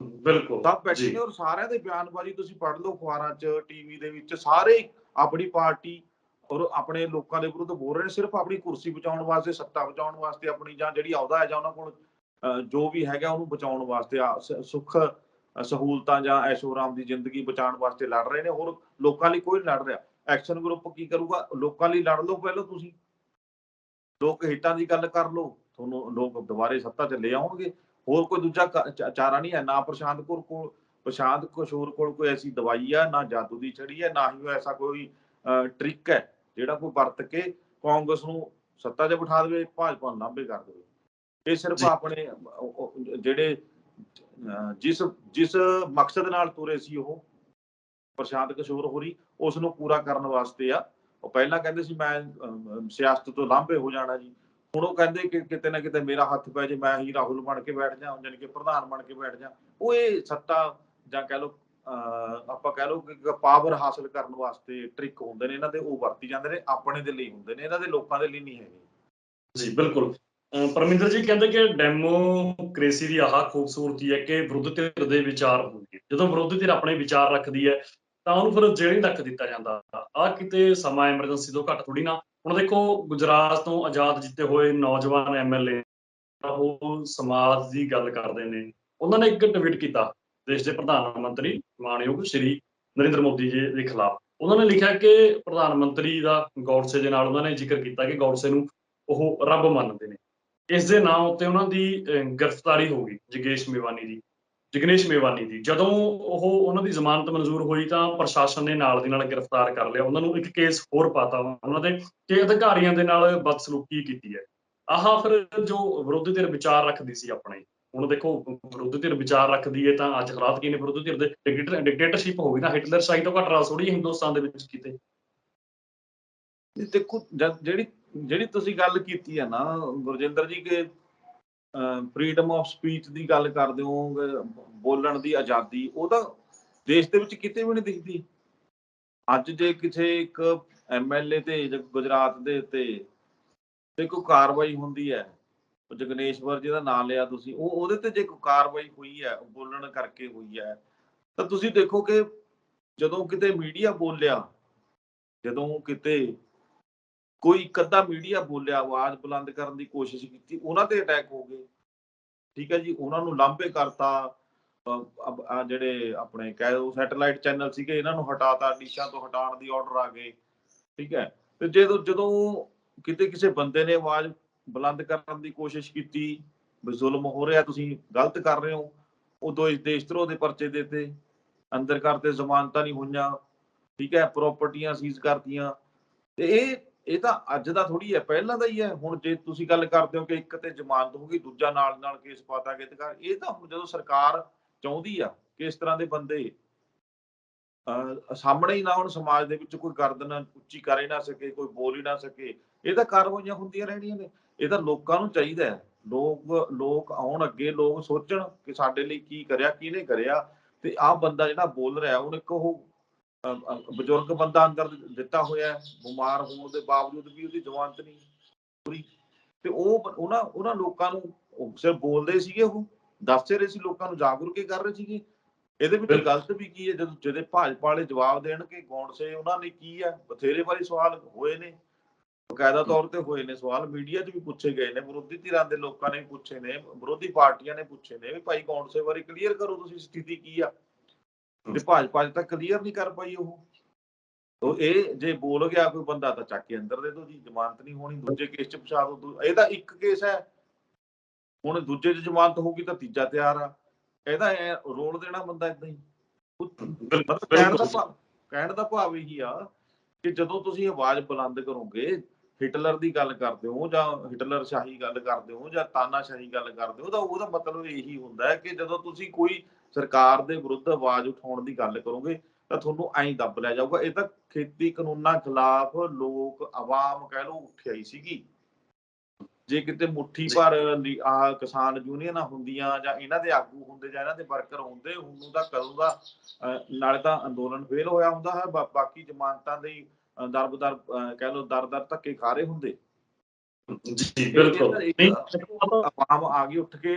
ਬਿਲਕੁਲ ਸਭ ਬੈਠੇ ਜੀ। ਨੇ, ਔਰ ਸਾਰਿਆਂ ਦੇ ਬਿਆਨਬਾਜ਼ੀ ਤੁਸੀਂ ਪੜ੍ਹ ਲਓ ਅਖਬਾਰਾਂ 'ਚ, ਟੀਵੀ ਦੇ ਵਿੱਚ, ਸਾਰੇ ਆਪਣੀ ਪਾਰਟੀ ਔਰ ਆਪਣੇ ਲੋਕਾਂ ਦੇ ਵਿਰੁੱਧ ਬੋਲ ਰਹੇ ਨੇ, ਸਿਰਫ ਆਪਣੀ ਕੁਰਸੀ ਬਚਾਉਣ ਵਾਸਤੇ, ਸੱਤਾ ਬਚਾਉਣ ਵਾਸਤੇ, ਆਪਣੀ ਜਾਂ ਜਿਹੜੀ ਅਹੁਦਾ ਹੈ ਜਾਂ ਉਹਨਾਂ ਕੋਲ ਜੋ ਵੀ ਹੈਗਾ ਉਹਨੂੰ ਬਚਾਉਣ ਵਾਸਤੇ, ਸੁੱਖ ਸਹੂਲਤਾਂ ਜਾਂ ਐਸ਼ੋ ਆਰਾਮ ਦੀ ਜ਼ਿੰਦਗੀ ਬਚਾਉਣ ਵਾਸਤੇ ਲੜ ਰਹੇ ਨੇ। ਹੋਰ ਲੋਕਾਂ ਲਈ ਕੋਈ ਲੜ ਰਿਹਾ? ਐਕਸ਼ਨ ਗਰੁੱਪ ਕੀ ਕਰੂਗਾ? ਲੋਕਾਂ ਲਈ ਲੜ ਲਓ ਪਹਿਲਾਂ ਤੁਸੀਂ, ਲੋਕ ਹਿੱਤਾਂ ਦੀ ਗੱਲ ਕਰ ਲਓ, ਤੁਹਾਨੂੰ ਲੋਕ ਦੁਬਾਰੇ ਸੱਤਾ 'ਚ ਲੈ ਆਉਣਗੇ। ਹੋਰ ਕੋਈ ਦੂਜਾ ਚਾਰਾ ਨਹੀਂ ਹੈ। ਨਾ ਪ੍ਰਸ਼ਾਂਤ ਕਿਸ਼ੋਰ ਕੋਲ ਕੋਈ ਐਸੀ ਦਵਾਈ ਆ, ਨਾ ਜਾਦੂ ਦੀ ਛੜੀ ਹੈ, ਨਾ ਹੀ ਐਸਾ ਕੋਈ ਟ੍ਰਿਕ ਹੈ ਜਿਹੜਾ ਕੋਈ ਵਰਤ ਕੇ ਕਾਂਗਰਸ ਨੂੰ ਸੱਤਾ 'ਚ ਬਿਠਾ ਦੇਵੇ, ਭਾਜਪਾ ਨੂੰ ਲਾਂਭੇ ਕਰ ਦੇਵੇ। ਇਹ ਸਿਰਫ ਜੀ ਆਪਣੇ ਜਿਹੜੇ ਜਿਸ ਮਕਸਦ ਨਾਲ ਤੁਰੇ ਸੀ ਉਹ ਪ੍ਰਸ਼ਾਂਤ ਕਿਸ਼ੋਰ ਹੋਰੀ, ਉਸ ਨੂੰ ਪੂਰਾ ਕਰਨ ਵਾਸਤੇ ਆ। ਉਹ ਪਹਿਲਾਂ ਕਹਿੰਦੇ ਸੀ ਮੈਂ ਸਿਆਸਤ ਤੋਂ ਲਾਂਭੇ ਹੋ ਜਾਣਾ ਜੀ, ਹੁਣ ਉਹ ਕਹਿੰਦੇ ਕਿ ਕਿਤੇ ਨਾ ਕਿਤੇ ਮੇਰਾ ਹੱਥ ਪੈ ਜੇ, ਮੈਂ ਹੀ ਰਾਹੁਲ ਬਣ ਕੇ ਬੈਠ ਜਾ, ਜਾਣੀ ਕਿ ਪ੍ਰਧਾਨ ਬਣ ਕੇ ਬੈਠ ਜਾ। ਉਹ ਇਹ ਸੱਤਾ ਜਾਂ ਕਹਿ ਲਓ ਆਪਾਂ ਕਹਿ ਲਓ ਕਿ ਪਾਵਰ ਹਾਸਲ ਕਰਨ ਵਾਸਤੇ ਟ੍ਰਿਕ ਹੁੰਦੇ ਨੇ ਇਹਨਾਂ ਦੇ, ਉਹ ਵਰਤੀ ਜਾਂਦੇ ਨੇ, ਆਪਣੇ ਦੇ ਲਈ ਹੁੰਦੇ ਨੇ, ਇਹਨਾਂ ਦੇ ਲੋਕਾਂ ਦੇ ਲਈ ਨਹੀਂ ਹੈਗੇ। ਜੀ ਬਿਲਕੁਲ। ਪਰਮਿੰਦਰ ਜੀ ਕਹਿੰਦੇ ਕਿ ਡੈਮੋਕ੍ਰੇਸੀ ਦੀ ਆਹ ਖੂਬਸੂਰਤੀ ਹੈ ਕਿ ਵਿਰੋਧੀ ਧਿਰ ਦੇ ਵਿਚਾਰ ਹੁੰਦੇ ਆ। ਜਦੋਂ ਵਿਰੋਧੀ ਧਿਰ ਆਪਣੇ ਵਿਚਾਰ ਰੱਖਦੀ ਹੈ ਤਾਂ ਉਹਨੂੰ ਫਿਰ ਜੇਲ੍ਹ ਤੱਕ ਦਿੱਤਾ ਜਾਂਦਾ। ਆਹ ਕਿਤੇ ਸਮਾਂ ਐਮਰਜੈਂਸੀ ਤੋਂ ਘੱਟ ਥੋੜੀ ਨਾ। ਹੁਣ ਦੇਖੋ, ਗੁਜਰਾਤ ਤੋਂ ਆਜ਼ਾਦ ਜਿੱਤੇ ਹੋਏ ਨੌਜਵਾਨ MLA ਉਹ ਸਮਾਜ ਦੀ ਗੱਲ ਕਰਦੇ ਨੇ। ਉਹਨਾਂ ਨੇ ਇੱਕ ਟਵੀਟ ਕੀਤਾ ਦੇਸ਼ ਦੇ ਪ੍ਰਧਾਨ ਮੰਤਰੀ ਮਾਣਯੋਗ ਸ਼੍ਰੀ ਨਰਿੰਦਰ ਮੋਦੀ ਜੀ ਦੇ ਖਿਲਾਫ। ਉਹਨਾਂ ਨੇ ਲਿਖਿਆ ਕਿ ਪ੍ਰਧਾਨ ਮੰਤਰੀ ਦਾ ਗੌਡਸੇ ਦੇ ਨਾਲ ਉਹਨਾਂ ਨੇ ਜ਼ਿਕਰ ਕੀਤਾ ਕਿ ਗੌਡਸੇ ਨੂੰ ਉਹ ਰੱਬ ਮੰਨਦੇ ਨੇ। ਇਸ ਦੇ ਨਾਂ ਉੱਤੇ ਉਹਨਾਂ ਦੀ ਗ੍ਰਿਫਤਾਰੀ ਹੋ ਗਈ ਜਿਗਨੇਸ਼ ਮੇਵਾਨੀ ਦੀ। ਜਦੋਂ ਉਹਨਾਂ ਦੀ ਜ਼ਮਾਨਤ ਮਨਜ਼ੂਰ ਹੋਈ ਤਾਂ ਪ੍ਰਸ਼ਾਸਨ ਨੇ ਨਾਲ ਦੀ ਨਾਲ ਗ੍ਰਿਫਤਾਰ ਕਰ ਲਿਆ ਉਹਨਾਂ ਨੂੰ। ਇੱਕ ਕੇਸ ਹੋਰ ਪਾਤਾ ਉਹਨਾਂ ਦੇ ਕਿ ਅਧਿਕਾਰੀਆਂ ਦੇ ਨਾਲ ਬਦਸਲੂਕੀ ਕੀਤੀ ਹੈ। ਆਹ ਫਿਰ ਜੋ ਵਿਰੋਧੀ ਧਿਰ ਵਿਚਾਰ ਰੱਖਦੀ ਸੀ ਆਪਣੇ, ਹੁਣ ਦੇਖੋ ਵਿਰੋਧੀ ਧਿਰ ਵਿਚਾਰ ਰੱਖਦੀ ਹੈ ਤਾਂ ਅੱਜ ਹਾਲਾਤ ਕੀ ਨੇ, ਵਿਰੋਧੀ ਧਿਰ ਦੇ ਡਿਕਟੇਟਰਸ਼ਿਪ ਹੋ ਗਈ ਨਾ, ਹਿਟਲਰ ਸ਼ਾਹੀ ਤੋਂ ਘੱਟ ਰਾਜ ਥੋੜੀ ਹਿੰਦੁਸਤਾਨ ਦੇ ਵਿੱਚ ਕਿਤੇ। ਦੇਖੋ ਜਿਹੜੀ ਜਿਹੜੀ ਤੁਸੀਂ ਗੱਲ ਕੀਤੀ ਹੈ ਨਾ ਗੁਰਜਿੰਦਰ ਜੀ, ਕਿ ਫਰੀडम ਆਫ ਸਪੀਚ ਦੀ ਗੱਲ ਕਰਦੇ ਹੋ, ਬੋਲਣ ਦੀ ਆਜ਼ਾਦੀ, ਉਹ ਤਾਂ ਦੇਸ਼ ਦੇ ਵਿੱਚ ਕਿਤੇ ਵੀ ਨਹੀਂ ਦਿਖਦੀ। ਅੱਜ ਜੇ ਕਿਸੇ ਇੱਕ MLA ਤੇ ਗੁਜਰਾਤ ਦੇ ਉੱਤੇ ਤੇ ਕੋਈ ਕਾਰਵਾਈ ਹੁੰਦੀ ਹੈ, ਜਗਨੇਸ਼ਵਰ ਜਿਹਦਾ ਨਾਮ ਲਿਆ ਤੁਸੀਂ, ਉਹਦੇ ਤੇ ਜੇ ਕੋਈ ਕਾਰਵਾਈ ਹੋਈ ਹੈ ਬੋਲਣ ਕਰਕੇ ਹੋਈ ਹੈ, ਤਾਂ ਤੁਸੀਂ ਦੇਖੋ ਕਿ ਜਦੋਂ ਕਿਤੇ ਮੀਡੀਆ ਬੋਲਿਆ, ਜਦੋਂ ਕਿਤੇ ਕੋਈ ਇੱਕ ਅੱਧਾ ਮੀਡੀਆ ਬੋਲਿਆ, ਆਵਾਜ਼ ਬੁਲੰਦ ਕਰਨ ਦੀ ਕੋਸ਼ਿਸ਼ ਕੀਤੀ, ਉਹਨਾਂ ਤੇ ਅਟੈਕ ਹੋ ਗਏ। ਠੀਕ ਹੈ ਜੀ, ਉਹਨਾਂ ਨੂੰ ਲਾਂਭੇ ਕਰਤਾ। ਜਿਹੜੇ ਆਪਣੇ ਕਹਿ ਲਓ ਸੈਟੇਲਾਈਟ ਚੈਨਲ ਸੀਗੇ, ਇਹਨਾਂ ਨੂੰ ਹਟਾਤਾ, ਡਿਸ਼ਾਂ ਤੋਂ ਹਟਾਉਣ ਦੀ ਆਰਡਰ ਆ ਗਏ। ਠੀਕ ਹੈ, ਤੇ ਜਦੋਂ ਕਿਤੇ ਕਿਸੇ ਬੰਦੇ ਨੇ ਆਵਾਜ਼ ਬੁਲੰਦ ਕਰਨ ਦੀ ਕੋਸ਼ਿਸ਼ ਕੀਤੀ ਵੀ ਜ਼ੁਲਮ ਹੋ ਰਿਹਾ, ਤੁਸੀਂ ਗਲਤ ਕਰ ਰਹੇ ਹੋ, ਉਦੋਂ ਇਸ ਦੇਸ਼ ਧਰੋਹ ਦੇ ਪਰਚੇ ਦਿੱਤੇ, ਅੰਦਰ ਕਰਤੇ, ਜ਼ਮਾਨਤਾਂ ਨਹੀਂ ਹੋਈਆਂ। ਠੀਕ ਹੈ, ਪ੍ਰਾਪਰਟੀਆਂ ਸੀਜ਼ ਕਰਤੀਆਂ। ਤੇ ਇਹ ਤਾਂ ਅੱਜ ਦਾ ਥੋੜੀ ਹੈ, ਪਹਿਲਾਂ ਦਾ ਹੀ ਹੈ। ਹੁਣ ਜੇ ਤੁਸੀਂ ਗੱਲ ਕਰਦੇ ਹੋ ਕਿ ਇੱਕ ਤੇ ਜ਼ਮਾਨਤ ਹੋ ਗਈ, ਦੂਜਾ ਨਾਲ ਨਾਲ ਕੇਸ ਪਾਤਾ ਗਿਆ, ਇਹ ਤਾਂ ਹੁਣ ਜਦੋਂ ਸਰਕਾਰ ਚਾਹੁੰਦੀ ਆ ਕਿ ਇਸ ਤਰ੍ਹਾਂ ਦੇ ਬੰਦੇ ਸਾਹਮਣੇ ਹੀ ਨਾ ਹੁਣ, ਸਮਾਜ ਦੇ ਵਿੱਚ ਕੋਈ ਗਰਦਨ ਉੱਚੀ ਕਰ ਹੀ ਨਾ ਸਕੇ, ਕੋਈ ਬੋਲ ਹੀ ਨਾ ਸਕੇ, ਇਹ ਤਾਂ ਕਾਰਵਾਈਆਂ ਹੁੰਦੀਆਂ ਰਹਿਣੀਆਂ ਨੇ। ਇਹ ਤਾਂ ਲੋਕਾਂ ਨੂੰ ਚਾਹੀਦਾ ਹੈ, ਲੋਕ ਆਉਣ ਅੱਗੇ, ਲੋਕ ਸੋਚਣ ਕਿ ਸਾਡੇ ਲਈ ਕੀ ਕਰਿਆ, ਕਿਹਨੇ ਕਰਿਆ। ਤੇ ਆਹ ਬੰਦਾ ਜਿਹੜਾ ਬੋਲ ਰਿਹਾ, ਹੁਣ ਇੱਕ ਉਹ ਬਜ਼ੁਰਗ ਬੰਦਾ ਅੰਦਰ ਦਿੱਤਾ ਹੋਇਆ, ਬਿਮਾਰ ਹੋਣ ਦੇ ਬਾਵਜੂਦ ਵੀ ਉਹਦੀ ਜ਼ਮਾਨਤ ਨਹੀਂ ਪੂਰੀ। ਤੇ ਉਹਨਾਂ ਲੋਕਾਂ ਨੂੰ ਸਿਰਫ ਬੋਲਦੇ ਸੀਗੇ, ਉਹ ਦੱਸ ਰਹੇ ਸੀ, ਲੋਕਾਂ ਨੂੰ ਜਾਗਰੂਕ ਕਰ ਰਹੇ ਸੀਗੇ। ਇਹਦੇ ਵਿੱਚ ਗਲਤ ਵੀ ਕੀ ਹੈ, ਜਦੋਂ ਜਿਹਦੇ ਭਾਜਪਾ ਵਾਲੇ ਜਵਾਬ ਦੇਣਗੇ ਗੌਂਡਸੇ ਉਹਨਾਂ ਨੇ ਕੀ ਹੈ, ਬਥੇਰੇ ਵਾਰੀ ਸਵਾਲ ਹੋਏ ਨੇ, ਬਕਾਇਦਾ ਤੌਰ ਤੇ ਹੋਏ ਨੇ ਸਵਾਲ, ਮੀਡੀਆ 'ਚ ਵੀ ਪੁੱਛੇ ਗਏ ਨੇ, ਵਿਰੋਧੀ ਧਿਰਾਂ ਦੇ ਲੋਕਾਂ ਨੇ ਵੀ ਪੁੱਛੇ ਨੇ, ਵਿਰੋਧੀ ਪਾਰਟੀਆਂ ਨੇ ਪੁੱਛੇ ਨੇ ਵੀ ਭਾਈ ਗੌਂਡਸੇ ਬਾਰੇ ਕਲੀਅਰ ਕਰੋ ਤੁਸੀਂ, ਸਥਿਤੀ ਕੀ ਆ। ਤੇ ਭਾਜਪਾ ਅਜੇ ਤੱਕ ਕਲੀਅਰ ਨਹੀਂ ਕਰ ਪਾਈ ਉਹ ਇਹ ਜੇ ਬੋਲ ਗਿਆ ਕੋਈ ਬੰਦਾ ਤਾਂ ਚੱਕ ਕੇ ਅੰਦਰ ਦੇ ਦੋ ਜੀ, ਜ਼ਮਾਨਤ ਨਹੀਂ ਹੋਣੀ, ਦੂਜੇ ਕੇਸ 'ਚ ਫਸਾ ਦੋ। ਇਹਦਾ ਇੱਕ ਕੇਸ ਹੈ, ਹੁਣ ਦੂਜੇ 'ਚ ਜ਼ਮਾਨਤ ਹੋਊਗੀ ਤਾਂ ਤੀਜਾ ਤਿਆਰ ਆ। ਇਹਦਾ ਰੋਲ ਦੇਣਾ ਬੰਦਾ ਏਦਾਂ ਹੀ। ਮਤਲਬ ਕਹਿਣ ਦਾ ਭਾਵ ਇਹੀ ਆ ਕਿ ਜਦੋਂ ਤੁਸੀਂ ਆਵਾਜ਼ ਬੁਲੰਦ ਕਰੋਗੇ, ਹਿਟਲਰ ਦੀ ਗੱਲ ਕਰਦੇ ਹੋ ਜਾਂ ਹਿਟਲਰ ਸ਼ਾਹੀ ਗੱਲ ਕਰਦੇ ਹੋ ਜਾਂ ਤਾਨਾਸ਼ਾਹੀ ਗੱਲ ਕਰਦੇ ਹੋ, ਤਾਂ ਉਹਦਾ ਮਤਲਬ ਇਹੀ ਹੁੰਦਾ ਹੈ ਕਿ ਜਦੋਂ ਤੁਸੀਂ ਕੋਈ ਸਰਕਾਰ ਦੇ ਵਿਰੁੱਧ ਆਵਾਜ਼ ਉਠਾਉਣ ਦੀ ਗੱਲ ਕਰੋਗੇ ਤਾਂ ਤੁਹਾਨੂੰ ਐਂ ਦੱਬ ਲਿਆ ਜਾਊਗਾ। ਇਹ ਤਾਂ ਖੇਤੀ ਕਾਨੂੰਨਾਂ ਖਿਲਾਫ ਲੋਕ, ਆਵਾਮ ਕਹਿ ਲਓ, ਉੱਠ ਆਈ ਸੀਗੀ। ਜੇ ਕਿਤੇ ਮੁੱਠੀ ਭਰ ਆਹ ਕਿਸਾਨ ਯੂਨੀਅਨਾਂ ਹੁੰਦੀਆਂ ਜਾਂ ਇਹਨਾਂ ਦੇ ਆਗੂ ਹੁੰਦੇ ਜਾਂ ਇਹਨਾਂ ਦੇ ਵਰਕਰ ਹੁੰਦੇ, ਉਹਨੂੰ ਤਾਂ ਕਦੋਂ ਦਾ ਨਾਲੇ ਤਾਂ ਅੰਦੋਲਨ ਫੇਲ ਹੋਇਆ ਹੁੰਦਾ ਹੈ, ਬਾਕੀ ਜ਼ਮਾਨਤਾਂ ਦੇ ਦਰ ਕਹਿ ਲਓ ਦਰ ਧੱਕੇ ਖਾ ਰਹੇ ਹੁੰਦੇ। ਜੀ ਬਿਲਕੁਲ, ਆਵਾਮ ਆ ਗਈ ਉੱਠ ਕੇ,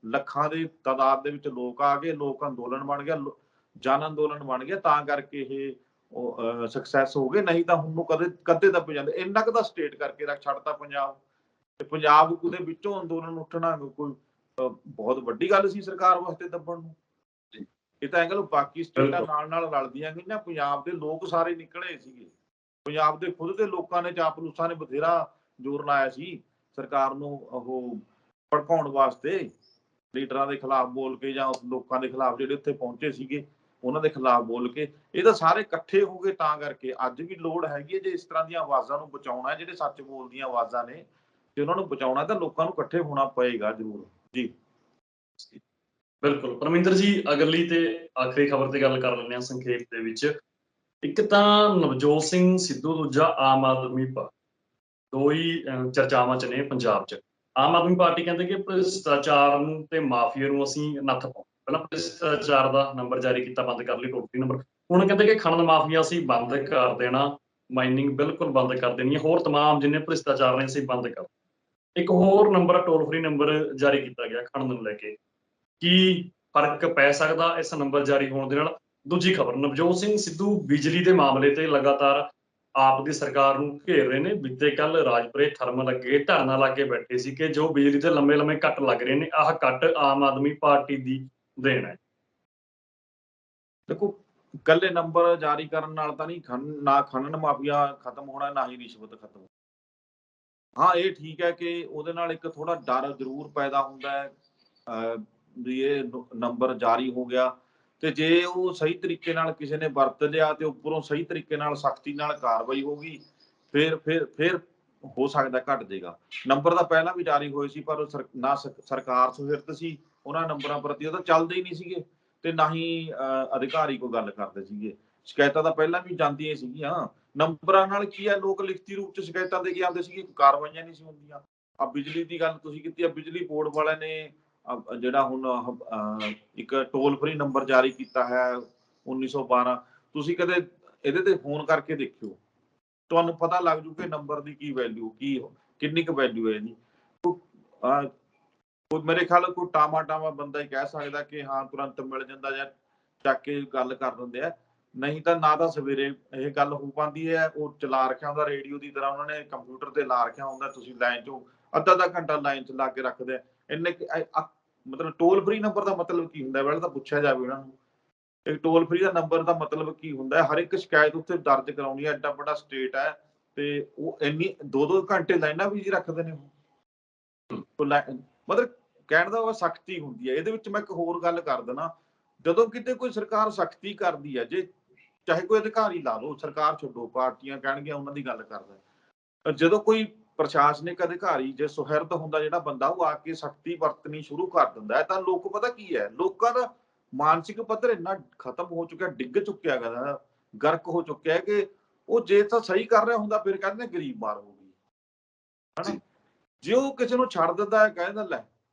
ਲੱਖਾਂ ਦੀ ਤਾਦਾਦ ਦੇ ਵਿੱਚ ਲੋਕ ਆ ਗਏ, ਲੋਕ ਅੰਦੋਲਨ ਬਣ ਗਿਆ, ਜਨ ਅੰਦੋਲਨ ਬਣ ਗਿਆ, ਤਾਂ ਕਰਕੇ ਇਹ ਸਕਸੈਸ ਹੋ ਗਏ। ਨਹੀਂ ਤਾਂ ਹੁਣ ਨੂੰ ਕਦੇ ਦੱਬ ਜਾਂਦੇ। ਇੰਨਾ ਕੁ ਤਾਂ ਸਟੇਟ ਕਰਕੇ ਰੱਖ ਛੱਡਤਾ ਪੰਜਾਬ, ਤੇ ਪੰਜਾਬ ਦੇ ਵਿੱਚੋਂ ਅੰਦੋਲਨ ਉੱਠਣਾ ਕੋਈ ਬਹੁਤ ਵੱਡੀ ਗੱਲ ਸੀ ਸਰਕਾਰ ਵਾਸਤੇ ਦੱਬਣ ਨੂੰ। ਇਹ ਤਾਂ ਐਂ ਬਾਕੀ ਸਟੇਟਾਂ ਨਾਲ ਰਲਦੀਆਂ ਗਈਆਂ, ਪੰਜਾਬ ਦੇ ਲੋਕ ਸਾਰੇ ਨਿਕਲੇ ਸੀਗੇ। ਪੰਜਾਬ ਦੇ ਖੁਦ ਦੇ ਲੋਕਾਂ ਨੇ, ਚਾਪਲੂਸਾਂ ਨੇ ਬਥੇਰਾ ਜ਼ੋਰ ਲਾਇਆ ਸੀ ਸਰਕਾਰ ਨੂੰ ਉਹ ਭੜਕਾਉਣ ਵਾਸਤੇ, ਲੀਡਰਾਂ ਦੇ ਖਿਲਾਫ ਬੋਲ ਕੇ ਜਾਂ ਲੋਕਾਂ ਦੇ ਖਿਲਾਫ ਜਿਹੜੇ ਉੱਥੇ ਪਹੁੰਚੇ ਸੀਗੇ ਉਹਨਾਂ ਦੇ ਖਿਲਾਫ ਬੋਲ ਕੇ। ਇਹ ਤਾਂ ਸਾਰੇ ਇਕੱਠੇ ਹੋ ਗਏ, ਤਾਂ ਕਰਕੇ ਅੱਜ ਵੀ ਲੋੜ ਹੈਗੀ ਹੈ, ਜੇ ਇਸ ਤਰ੍ਹਾਂ ਦੀਆਂ ਆਵਾਜ਼ਾਂ ਨੂੰ ਬਚਾਉਣਾ, ਜਿਹੜੇ ਸੱਚ ਬੋਲਦੀਆਂ ਆਵਾਜ਼ਾਂ ਨੇ, ਤੇ ਉਹਨਾਂ ਨੂੰ ਬਚਾਉਣਾ, ਤਾਂ ਲੋਕਾਂ ਨੂੰ ਇਕੱਠੇ ਹੋਣਾ ਪਏਗਾ ਜ਼ਰੂਰ ਜੀ। ਬਿਲਕੁਲ ਪਰਮਿੰਦਰ ਜੀ, ਅਗਲੀ ਤੇ ਆਖਰੀ ਖਬਰ ਤੇ ਗੱਲ ਕਰ ਲੈਂਦੇ ਹਾਂ ਸੰਖੇਪ ਦੇ ਵਿੱਚ। ਇੱਕ ਤਾਂ ਨਵਜੋਤ ਸਿੰਘ ਸਿੱਧੂ, ਦੂਜਾ ਆਮ ਆਦਮੀ ਪਾਰਟੀ, ਦੋ ਹੀ ਚਰਚਾਵਾਂ 'ਚ ਨੇ ਪੰਜਾਬ 'ਚ। ਆਮ ਆਦਮੀ ਪਾਰਟੀ ਕਹਿੰਦੇ ਕਿ ਭ੍ਰਿਸ਼ਟਾਚਾਰ ਨੂੰ ਤੇ ਮਾਫੀਆ ਨੂੰ ਅਸੀਂ ਨੱਥ ਪਾਉਂ, ਪਹਿਲਾਂ ਭ੍ਰਿਸ਼ਟਾਚਾਰ ਦਾ ਨੰਬਰ ਜਾਰੀ ਕੀਤਾ, ਬੰਦ ਕਰ ਲਈ ਟੋਟਲੀ ਨੰਬਰ। ਹੁਣ ਕਹਿੰਦੇ ਕਿ ਖਣਨ ਮਾਫੀਆ ਅਸੀਂ ਬੰਦ ਕਰ ਦੇਣਾ, ਮਾਈਨਿੰਗ ਬਿਲਕੁਲ ਬੰਦ ਕਰ ਦੇਣੀ ਹੈ, ਹੋਰ ਤਮਾਮ ਜਿੰਨੇ ਭ੍ਰਿਸ਼ਟਾਚਾਰ ਨੇ ਅਸੀਂ ਬੰਦ ਕਰ। ਇੱਕ ਹੋਰ ਨੰਬਰ, ਟੋਲ ਫ੍ਰੀ ਨੰਬਰ ਜਾਰੀ ਕੀਤਾ ਗਿਆ ਖਣਨ ਨੂੰ ਲੈ ਕੇ। ਕੀ ਫਰਕ ਪੈ ਸਕਦਾ ਇਸ ਨੰਬਰ ਜਾਰੀ ਹੋਣ ਦੇ ਨਾਲ? ਦੂਜੀ ਖਬਰ, ਨਵਜੋਤ ਸਿੰਘ ਸਿੱਧੂ ਬਿਜਲੀ ਦੇ ਮਾਮਲੇ ਤੇ ਲਗਾਤਾਰ ਆਪ ਦੀ ਸਰਕਾਰ ਨੂੰ ਘੇਰ ਰਹੇ ਨੇ। ਬੀਤੇ ਕੱਲ ਰਾਜਪੁਰੇ ਥਰਮਲ ਅੱਗੇ ਧਰਨਾ ਲਾ ਕੇ ਬੈਠੇ ਸੀ ਕਿ ਜੋ ਬਿਜਲੀ ਦੇ ਲੰਮੇ ਕੱਟ ਲੱਗ ਰਹੇ ਨੇ, ਆਹ ਕੱਟ ਆਮ ਆਦਮੀ ਪਾਰਟੀ ਦੀ ਦੇਣ ਹੈ। ਦੇਖੋ, ਇਕੱਲੇ ਨੰਬਰ ਜਾਰੀ ਕਰਨ ਨਾਲ ਤਾਂ ਨਹੀਂ ਨਾ ਖਨਨ ਮਾਫੀਆ ਖਤਮ ਹੋਣਾ, ਨਾ ਹੀ ਰਿਸ਼ਵਤ ਖਤਮ। ਹਾਂ, ਇਹ ਠੀਕ ਹੈ ਕਿ ਉਹਦੇ ਨਾਲ ਇੱਕ ਥੋੜਾ ਡਰ ਜ਼ਰੂਰ ਪੈਦਾ ਹੁੰਦਾ ਹੈ ਵੀ ਇਹ ਨੰਬਰ ਜਾਰੀ ਹੋ ਗਿਆ, ਤੇ ਜੇ ਉਹ ਸਹੀ ਤਰੀਕੇ ਨਾਲ ਕਿਸੇ ਨੇ ਵਰਤ ਲਿਆ ਤੇ ਉੱਪਰੋਂ ਸਹੀ ਤਰੀਕੇ ਨਾਲ ਸਖਤੀ ਨਾਲ ਕਾਰਵਾਈ ਹੋ ਗਈ, ਫਿਰ ਹੋ ਸਕਦਾ ਘਟ ਜਾਏਗਾ। ਨੰਬਰ ਤਾਂ ਪਹਿਲਾਂ ਵੀ ਜਾਰੀ ਹੋਏ ਸੀ, ਪਰ ਨਾ ਸਰਕਾਰ ਸੁਹਿਰਦ ਸੀ ਉਹਨਾਂ ਨੰਬਰਾਂ ਪ੍ਰਤੀ ਉਹ ਤਾਂ ਚੱਲਦੇ ਹੀ ਨਹੀਂ ਸੀਗੇ ਤੇ ਨਾ ਹੀ ਅਧਿਕਾਰੀ ਕੋਈ ਗੱਲ ਕਰਦੇ ਸੀਗੇ। ਸ਼ਿਕਾਇਤਾਂ ਤਾਂ ਪਹਿਲਾਂ ਵੀ ਜਾਂਦੀਆਂ ਸੀਗੀਆਂ। ਨੰਬਰਾਂ ਨਾਲ ਕੀ ਹੈ, ਲੋਕ ਲਿਖਤੀ ਰੂਪ ਚ ਸ਼ਿਕਾਇਤਾਂ ਦੇ ਕੇ ਆਉਂਦੇ ਸੀਗੇ, ਕਾਰਵਾਈਆਂ ਨਹੀਂ ਸੀ ਹੁੰਦੀਆਂ। ਆ ਬਿਜਲੀ ਦੀ ਗੱਲ ਤੁਸੀਂ ਕੀਤੀ ਆ, ਬਿਜਲੀ ਬੋਰਡ ਵਾਲਿਆਂ ਨੇ ਜਿਹੜਾ ਹੁਣ ਇੱਕ ਟੋਲ ਫ੍ਰੀ ਨੰਬਰ ਜਾਰੀ ਕੀਤਾ ਹੈ 1912, ਤੁਸੀਂ ਕਦੇ ਇਹਦੇ ਤੇ ਫੋਨ ਕਰਕੇ ਦੇਖਿਓ, ਤੁਹਾਨੂੰ ਪਤਾ ਲੱਗ ਜੂ ਕਿ ਨੰਬਰ ਦੀ ਕੀ ਵੈਲਿਊ, ਕਿੰਨੀ ਕੁ ਵੈਲਿਊ ਹੈ ਇਹਦੀ। ਕੋਈ ਮੇਰੇ ਖਿਆਲ ਕੋਈ ਟਾਮਾ ਬੰਦਾ ਹੀ ਕਹਿ ਸਕਦਾ ਕਿ ਹਾਂ ਤੁਰੰਤ ਮਿਲ ਜਾਂਦਾ ਜਾਂ ਚੱਕ ਕੇ ਗੱਲ ਕਰ ਦਿੰਦੇ ਆ, ਨਹੀਂ ਤਾਂ ਨਾ ਤਾਂ ਸਵੇਰੇ ਇਹ ਗੱਲ ਹੋ ਪਾਉਂਦੀ ਹੈ। ਉਹ ਚਲਾ ਰੱਖਿਆ ਹੁੰਦਾ ਰੇਡੀਓ ਦੀ ਤਰ੍ਹਾਂ, ਉਹਨਾਂ ਨੇ ਕੰਪਿਊਟਰ ਤੇ ਲਾ ਰੱਖਿਆ ਹੁੰਦਾ, ਤੁਸੀਂ ਲਾਈਨ ਚੋਂ ਅੱਧਾ ਘੰਟਾ ਲਾਈਨ ਚ ਲਾ ਕੇ ਰੱਖਦੇ ਆ। ਇੰਨੇ ਮਤਲਬ ਟੋਲ ਫ੍ਰੀ ਨੰਬਰ ਦਾ ਮਤਲਬ ਕੀ ਹੁੰਦਾ, ਪਹਿਲਾਂ ਤਾਂ ਪੁੱਛਿਆ ਜਾਵੇ ਉਹਨਾਂ ਨੂੰ। ਇੱਕ ਟੋਲ ਫ੍ਰੀ ਦਾ ਨੰਬਰ ਦਾ ਮਤਲਬ ਕੀ ਹੁੰਦਾ, ਹਰ ਇੱਕ ਸ਼ਿਕਾਇਤ ਉੱਥੇ ਦਰਜ ਕਰਾਉਣੀ ਹੈ। ਐਡਾ ਵੱਡਾ ਸਟੇਟ ਹੈ ਤੇ ਉਹ ਇੰਨੀ 2-2 ਘੰਟੇ ਲਾਈਨਾਂ ਵੀ ਜੀ ਰੱਖਦੇ ਨੇ। ਮਤਲਬ ਕਹਿਣ ਦਾ ਸਖਤੀ ਹੁੰਦੀ ਹੈ ਇਹਦੇ ਵਿੱਚ। ਮੈਂ ਇੱਕ ਹੋਰ ਗੱਲ ਕਰ ਦੇਣਾ, ਜਦੋਂ ਕਿਤੇ ਕੋਈ ਸਰਕਾਰ ਸਖਤੀ ਕਰਦੀ ਹੈ, ਜੇ ਚਾਹੇ ਕੋਈ ਅਧਿਕਾਰੀ ਲਾ ਲਓ, ਸਰਕਾਰ ਛੱਡੋ, ਪਾਰਟੀਆਂ ਕਹਿਣਗੀਆਂ ਉਹਨਾਂ ਦੀ ਗੱਲ ਕਰਦਾ, ਜਦੋਂ ਕੋਈ ਪ੍ਰਸ਼ਾਸਨਿਕ ਅਧਿਕਾਰੀ ਜੇ ਸੁਹਿਰਦ ਹੁੰਦਾ ਜਿਹੜਾ ਬੰਦਾ, ਉਹ ਆ ਕੇ ਸਖਤੀ ਵਰਤਣੀ ਸ਼ੁਰੂ ਕਰ ਦਿੰਦਾ ਹੈ, ਤਾਂ ਲੋਕ ਪਤਾ ਕੀ ਹੈ, ਲੋਕਾਂ ਦਾ ਮਾਨਸਿਕ ਪੱਧਰ ਇੰਨਾ ਖਤਮ ਹੋ ਚੁੱਕਿਆ, ਡਿੱਗ ਚੁੱਕਿਆ ਹੈਗਾ, ਗਰਕ ਹੋ ਚੁੱਕਿਆ ਹੈ ਕਿ ਉਹ ਜੇ ਤਾਂ ਸਹੀ ਕਰ ਰਿਹਾ ਹੁੰਦਾ ਫਿਰ ਕਹਿੰਦੇ ਗਰੀਬ ਮਾਰ ਹੋ ਗਈ, ਹਨਾ। ਜੇ ਉਹ ਕਿਸੇ ਨੂੰ ਛੱਡ ਦਿੰਦਾ ਹੈ, ਕਹਿੰਦਾ ਲੈ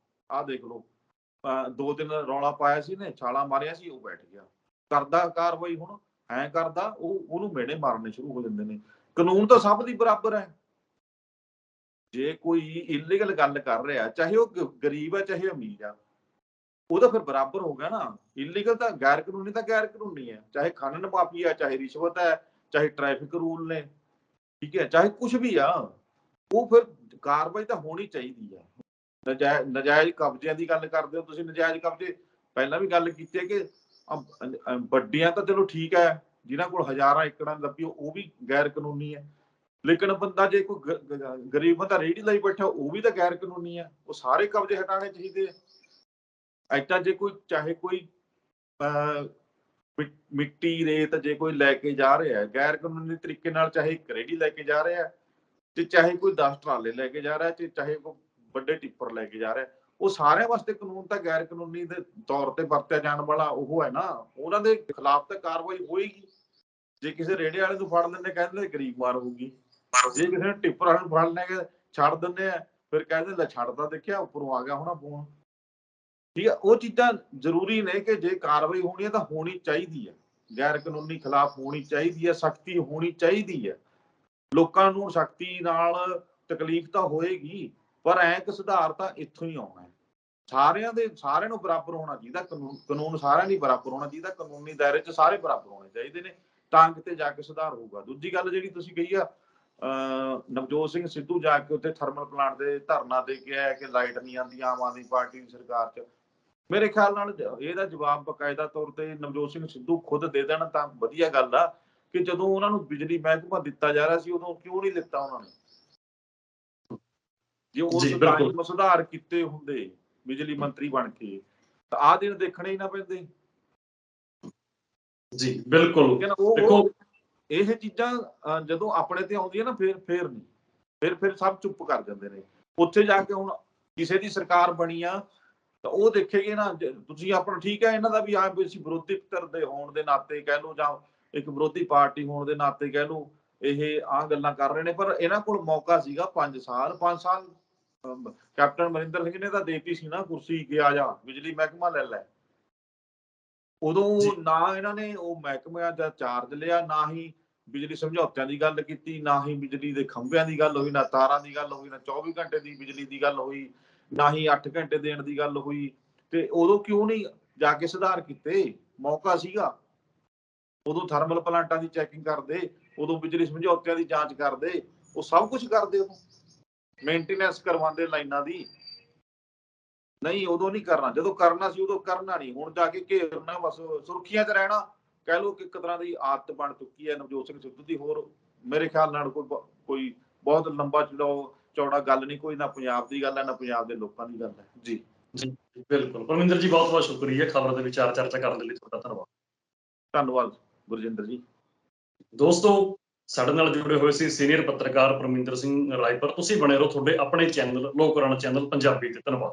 ਆਹ ਦੇਖ ਲਓ 2 ਦਿਨ ਰੌਲਾ ਪਾਇਆ ਸੀ ਨੇ, ਛਾਲਾਂ ਮਾਰਿਆ ਸੀ, ਉਹ ਬੈਠ ਗਿਆ, ਕਰਦਾ ਕਾਰਵਾਈ। ਹੁਣ ਐ ਕਰਦਾ, ਉਹਨੂੰ ਮੇੜੇ ਮਾਰਨੇ ਸ਼ੁਰੂ ਹੋ ਜਾਂਦੇ ਨੇ। ਕਾਨੂੰਨ ਤਾਂ ਸਭ ਦੀ ਬਰਾਬਰ ਹੈ। ਜੇ ਕੋਈ ਇਲੀਗਲ ਗੱਲ ਕਰ ਰਿਹਾ, ਚਾਹੇ ਉਹ ਗਰੀਬ ਹੈ ਚਾਹੇ ਅਮੀਰ ਆ, ਉਹ ਤਾਂ ਫਿਰ ਬਰਾਬਰ ਹੋ ਗਿਆ ਨਾ। ਇਲੀਗਲ ਤਾਂ ਗੈਰ ਕਾਨੂੰਨੀ ਤਾਂ ਗੈਰ ਕਾਨੂੰਨੀ ਹੈ, ਚਾਹੇ ਖਨਨ ਮਾਫੀਆ, ਚਾਹੇ ਰਿਸ਼ਵਤ ਹੈ, ਚਾਹੇ ਟ੍ਰੈਫਿਕ ਰੂਲ ਨੇ, ਠੀਕ ਹੈ, ਚਾਹੇ ਕੁਝ ਵੀ ਆ, ਉਹ ਫਿਰ ਕਾਰਵਾਈ ਤਾਂ ਹੋਣੀ ਚਾਹੀਦੀ ਆ। ਨਜਾਇਜ਼ ਕਬਜ਼ਿਆਂ ਦੀ ਗੱਲ ਕਰਦੇ ਹੋ ਤੁਸੀਂ, ਨਜਾਇਜ਼ ਕਬਜ਼ੇ ਪਹਿਲਾਂ ਵੀ ਗੱਲ ਕੀਤੀ ਹੈ ਕਿ ਵੱਡੀਆਂ ਤਾਂ ਚਲੋ ਠੀਕ ਹੈ, ਜਿਨ੍ਹਾਂ ਕੋਲ ਹਜ਼ਾਰਾਂ ਏਕੜਾਂ ਲੱਭੀ ਉਹ ਵੀ ਗੈਰ ਕਾਨੂੰਨੀ ਹੈ, ਲੇਕਿਨ ਬੰਦਾ ਜੇ ਕੋਈ ਗਰੀਬ ਬੰਦਾ ਰੇਹੜੀ ਲਈ ਬੈਠਾ, ਉਹ ਵੀ ਤਾਂ ਗੈਰ ਕਾਨੂੰਨੀ ਹੈ। ਉਹ ਸਾਰੇ ਕਬਜ਼ੇ ਹਟਾਉਣੇ ਚਾਹੀਦੇ ਆ। ਏਦਾਂ ਜੇ ਕੋਈ ਚਾਹੇ ਕੋਈ ਮਿੱਟੀ ਰੇਤ ਜੇ ਕੋਈ ਲੈ ਕੇ ਜਾ ਰਿਹਾ ਗੈਰ ਕਾਨੂੰਨੀ ਤਰੀਕੇ ਨਾਲ, ਚਾਹੇ ਇੱਕ ਰੇਹੜੀ ਲੈ ਕੇ ਜਾ ਰਿਹਾ ਤੇ ਚਾਹੇ ਕੋਈ 10 ਟਰਾਲੇ ਲੈ ਕੇ ਜਾ ਰਿਹਾ ਤੇ ਚਾਹੇ ਕੋਈ ਵੱਡੇ ਟਿੱਪਰ ਲੈ ਕੇ ਜਾ ਰਿਹਾ, ਉਹ ਸਾਰਿਆਂ ਵਾਸਤੇ ਕਾਨੂੰਨ ਤਾਂ ਗੈਰ ਕਾਨੂੰਨੀ ਦੇ ਤੌਰ ਤੇ ਵਰਤਿਆ ਜਾਣ ਵਾਲਾ ਉਹ ਹੈ ਨਾ, ਉਹਨਾਂ ਦੇ ਖਿਲਾਫ ਤਾਂ ਕਾਰਵਾਈ ਹੋਏਗੀ। ਜੇ ਕਿਸੇ ਰੇਹੜੇ ਵਾਲੇ ਨੂੰ ਫੜ ਲੈਂਦੇ ਕਹਿੰਦੇ ਗਰੀਬ ਮਾਰ ਹੋਊਗੀ, ਜੇ ਕਿਸੇ ਨੇ ਟਿੱਪਰ ਵਾਲੇ ਨੂੰ ਫੜ ਲੈਂਗੇ ਛੱਡ ਦਿੰਦੇ ਆ, ਫਿਰ ਕਹਿੰਦੇ ਲੈ ਛੱਡਦਾ ਦੇਖਿਆ ਉੱਪਰੋਂ ਆ ਗਿਆ ਹੋਣਾ ਫੋਨ, ਠੀਕ ਹੈ। ਉਹ ਚੀਜ਼ਾਂ ਜ਼ਰੂਰੀ ਨੇ ਕਿ ਜੇ ਕਾਰਵਾਈ ਹੋਣੀ ਹੈ ਤਾਂ ਹੋਣੀ ਚਾਹੀਦੀ ਹੈ, ਗੈਰ ਕਾਨੂੰਨੀ ਖਿਲਾਫ ਹੋਣੀ ਚਾਹੀਦੀ ਹੈ, ਸਖਤੀ ਹੋਣੀ ਚਾਹੀਦੀ ਹੈ। ਲੋਕਾਂ ਨੂੰ ਸਖਤੀ ਨਾਲ ਤਕਲੀਫ ਤਾਂ ਹੋਏਗੀ, ਪਰ ਇੱਕ ਸੁਧਾਰ ਤਾਂ ਇੱਥੋਂ ਹੀ ਆਉਣਾ ਹੈ। ਸਾਰਿਆਂ ਨੂੰ ਬਰਾਬਰ ਹੋਣਾ ਚਾਹੀਦਾ, ਕਾਨੂੰਨ ਸਾਰਿਆਂ ਲਈ ਬਰਾਬਰ ਹੋਣਾ ਚਾਹੀਦਾ, ਕਾਨੂੰਨੀ ਦਾਇਰੇ 'ਚ ਸਾਰੇ ਬਰਾਬਰ ਹੋਣੇ ਚਾਹੀਦੇ ਨੇ, ਤਾਂ ਕਿਤੇ ਜਾ ਕੇ ਸੁਧਾਰ ਹੋਊਗਾ। ਦੂਜੀ ਗੱਲ ਜਿਹੜੀ ਤੁਸੀਂ ਕਹੀ ਆ, ਨਵਜੋਤ ਸਿੰਘ ਸਿੱਧੂ ਜਾ ਕੇ ਉੱਥੇ ਥਰਮਲ ਪਲਾਂਟ ਦੇ ਧਰਨਾ ਦੇ ਕੇ ਆਇਆ ਕਿ ਲਾਈਟ ਨਹੀਂ ਆਉਂਦੀ ਆਮ ਆਦਮੀ ਪਾਰਟੀ ਦੀ ਸਰਕਾਰ 'ਚ। ਮੇਰੇ ਖਿਆਲ ਨਾਲ ਇਹਦਾ ਜਵਾਬ ਬਕਾਇਦਾ ਤੌਰ ਤੇ ਨਵਜੋਤ ਸਿੰਘ ਸਿੱਧੂ ਖੁਦ ਦੇ ਦੇਣ ਤਾਂ ਵਧੀਆ ਗੱਲ ਆ, ਕਿ ਜਦੋਂ ਉਹਨਾਂ ਨੂੰ ਬਿਜਲੀ ਮਹਿਕਮਾ ਦਿੱਤਾ ਜਾ ਰਿਹਾ ਸੀ ਉਦੋਂ ਕਿਉਂ ਨਹੀਂ ਦਿੱਤਾ ਉਹਨਾਂ ਨੇ। ਜੇ ਉਸ ਟਾਈਮ ਸੁਧਾਰ ਕੀਤੇ ਹੁੰਦੇ ਬਿਜਲੀ ਮੰਤਰੀ ਬਣ ਕੇ, ਤਾਂ ਆਹ ਦਿਨ ਦੇਖਣੇ ਹੀ ਨਾ ਪੈਂਦੇ। ਜੀ ਬਿਲਕੁਲ। ਦੇਖੋ ਇਹ ਚੀਜ਼ਾਂ ਜਦੋਂ ਆਪਣੇ ਤੇ ਆਉਂਦੀਆਂ ਨਾ, ਫਿਰ ਨਹੀਂ, ਫਿਰ ਸਭ ਚੁੱਪ ਕਰ ਜਾਂਦੇ ਨੇ। ਉੱਥੇ ਜਾ ਕੇ ਹੁਣ ਕਿਸੇ ਦੀ ਸਰਕਾਰ ਬਣੀ ਆ ਤਾਂ ਉਹ ਦੇਖੇਗੀ ਨਾ, ਤੁਸੀਂ ਆਪਣਾ ਠੀਕ ਹੈ, ਇਹਨਾਂ ਦਾ ਵੀ ਆ ਅਸੀਂ ਵਿਰੋਧੀ ਧਿਰ ਦੇ ਹੋਣ ਦੇ ਨਾਤੇ ਕਹਿ ਲਓ ਜਾਂ ਇੱਕ ਵਿਰੋਧੀ ਪਾਰਟੀ ਹੋਣ ਦੇ ਨਾਤੇ ਕਹਿ ਲਓ, ਇਹ ਆਹ ਗੱਲਾਂ ਕਰ ਰਹੇ ਨੇ, ਪਰ ਇਹਨਾਂ ਕੋਲ ਮੌਕਾ ਸੀਗਾ 5 ਸਾਲ ਕੈਪਟਨ ਅਮਰਿੰਦਰ ਸਿੰਘ ਨੇ ਤਾਂ ਦੇਤੀ ਸੀ ਨਾ ਕੁਰਸੀ, ਕਿ ਆ ਜਾ ਬਿਜਲੀ ਮਹਿਕਮਾ ਲੈ ਲੈ। ਉਦੋਂ ਨਾ ਇਹਨਾਂ ਨੇ ਉਹ ਮਹਿਕਮਿਆਂ ਦਾ ਚਾਰਜ ਲਿਆ, ਨਾ ਹੀ ਬਿਜਲੀ ਸਮਝੌਤਿਆਂ ਦੀ ਗੱਲ ਕੀਤੀ, ਨਾ ਹੀ ਬਿਜਲੀ ਦੇ ਖੰਭਿਆਂ ਦੀ ਗੱਲ ਹੋਈ, ਨਾ ਤਾਰਾਂ ਦੀ ਗੱਲ ਹੋਈ, ਨਾ 24 ਘੰਟੇ ਦੀ ਬਿਜਲੀ ਦੀ ਗੱਲ ਹੋਈ, ਨਾ ਹੀ 8 ਘੰਟੇ ਦੇਣ ਦੀ ਗੱਲ ਹੋਈ। ਤੇ ਉਦੋਂ ਕਿਉਂ ਨਹੀਂ ਜਾ ਕੇ ਸੁਧਾਰ ਕੀਤੇ? ਮੌਕਾ ਸੀਗਾ। ਉਦੋਂ ਥਰਮਲ ਪਲਾਂਟਾਂ ਦੀ ਚੈਕਿੰਗ ਕਰਦੇ, ਉਦੋਂ ਬਿਜਲੀ ਸਮਝੌਤਿਆਂ ਦੀ ਜਾਂਚ ਕਰਦੇ, ਉਹ ਸਭ ਕੁਝ ਕਰਦੇ, ਉਦੋਂ ਮੇਨਟੇਨੈਂਸ ਕਰਵਾਉਂਦੇ ਲਾਈਨਾਂ ਦੀ। ਨਹੀਂ, ਉਦੋਂ ਨਹੀਂ ਕਰਨਾ, ਜਦੋਂ ਕਰਨਾ ਸੀ ਉਦੋਂ ਕਰਨਾ ਨਹੀਂ। ਹੁਣ ਜਾ ਕੇ ਘੇਰਨਾ, ਬਸ ਸੁਰਖੀਆਂ 'ਚ ਰਹਿਣਾ, ਕਹਿ ਲਓ ਕਿ ਇੱਕ ਤਰ੍ਹਾਂ ਦੀ ਆਦਤ ਬਣ ਚੁੱਕੀ ਹੈ ਨਵਜੋਤ ਸਿੰਘ ਸਿੱਧੂ ਦੀ। ਹੋਰ ਮੇਰੇ ਖਿਆਲ ਨਾਲ ਕੋਈ ਬਹੁਤ ਲੰਬਾ ਚੌੜਾ ਗੱਲ ਨਹੀਂ, ਕੋਈ ਨਾ ਪੰਜਾਬ ਦੀ ਗੱਲ ਹੈ, ਨਾ ਪੰਜਾਬ ਦੇ ਲੋਕਾਂ ਦੀ ਗੱਲ ਹੈ। ਜੀ ਬਿਲਕੁਲ ਪਰਮਿੰਦਰ ਜੀ, ਬਹੁਤ ਬਹੁਤ ਸ਼ੁਕਰੀਆ ਖਬਰ ਦੇ ਵਿਚਾਰ ਚਰਚਾ ਕਰਨ ਦੇ ਲਈ, ਤੁਹਾਡਾ ਧੰਨਵਾਦ। ਧੰਨਵਾਦ ਗੁਰਜਿੰਦਰ ਜੀ। ਦੋਸਤੋ, ਸਾਡੇ ਨਾਲ ਜੁੜੇ ਹੋਏ ਸੀ ਸੀਨੀਅਰ ਪੱਤਰਕਾਰ ਪਰਮਿੰਦਰ ਸਿੰਘ ਰਾਏਪੁਰ। ਤੁਸੀਂ ਬਣੇ ਰਹੋ ਤੁਹਾਡੇ ਆਪਣੇ ਚੈਨਲ ਲੋਕ ਰਾਣਾ ਚੈਨਲ ਪੰਜਾਬੀ ਤੇ। ਧੰਨਵਾਦ।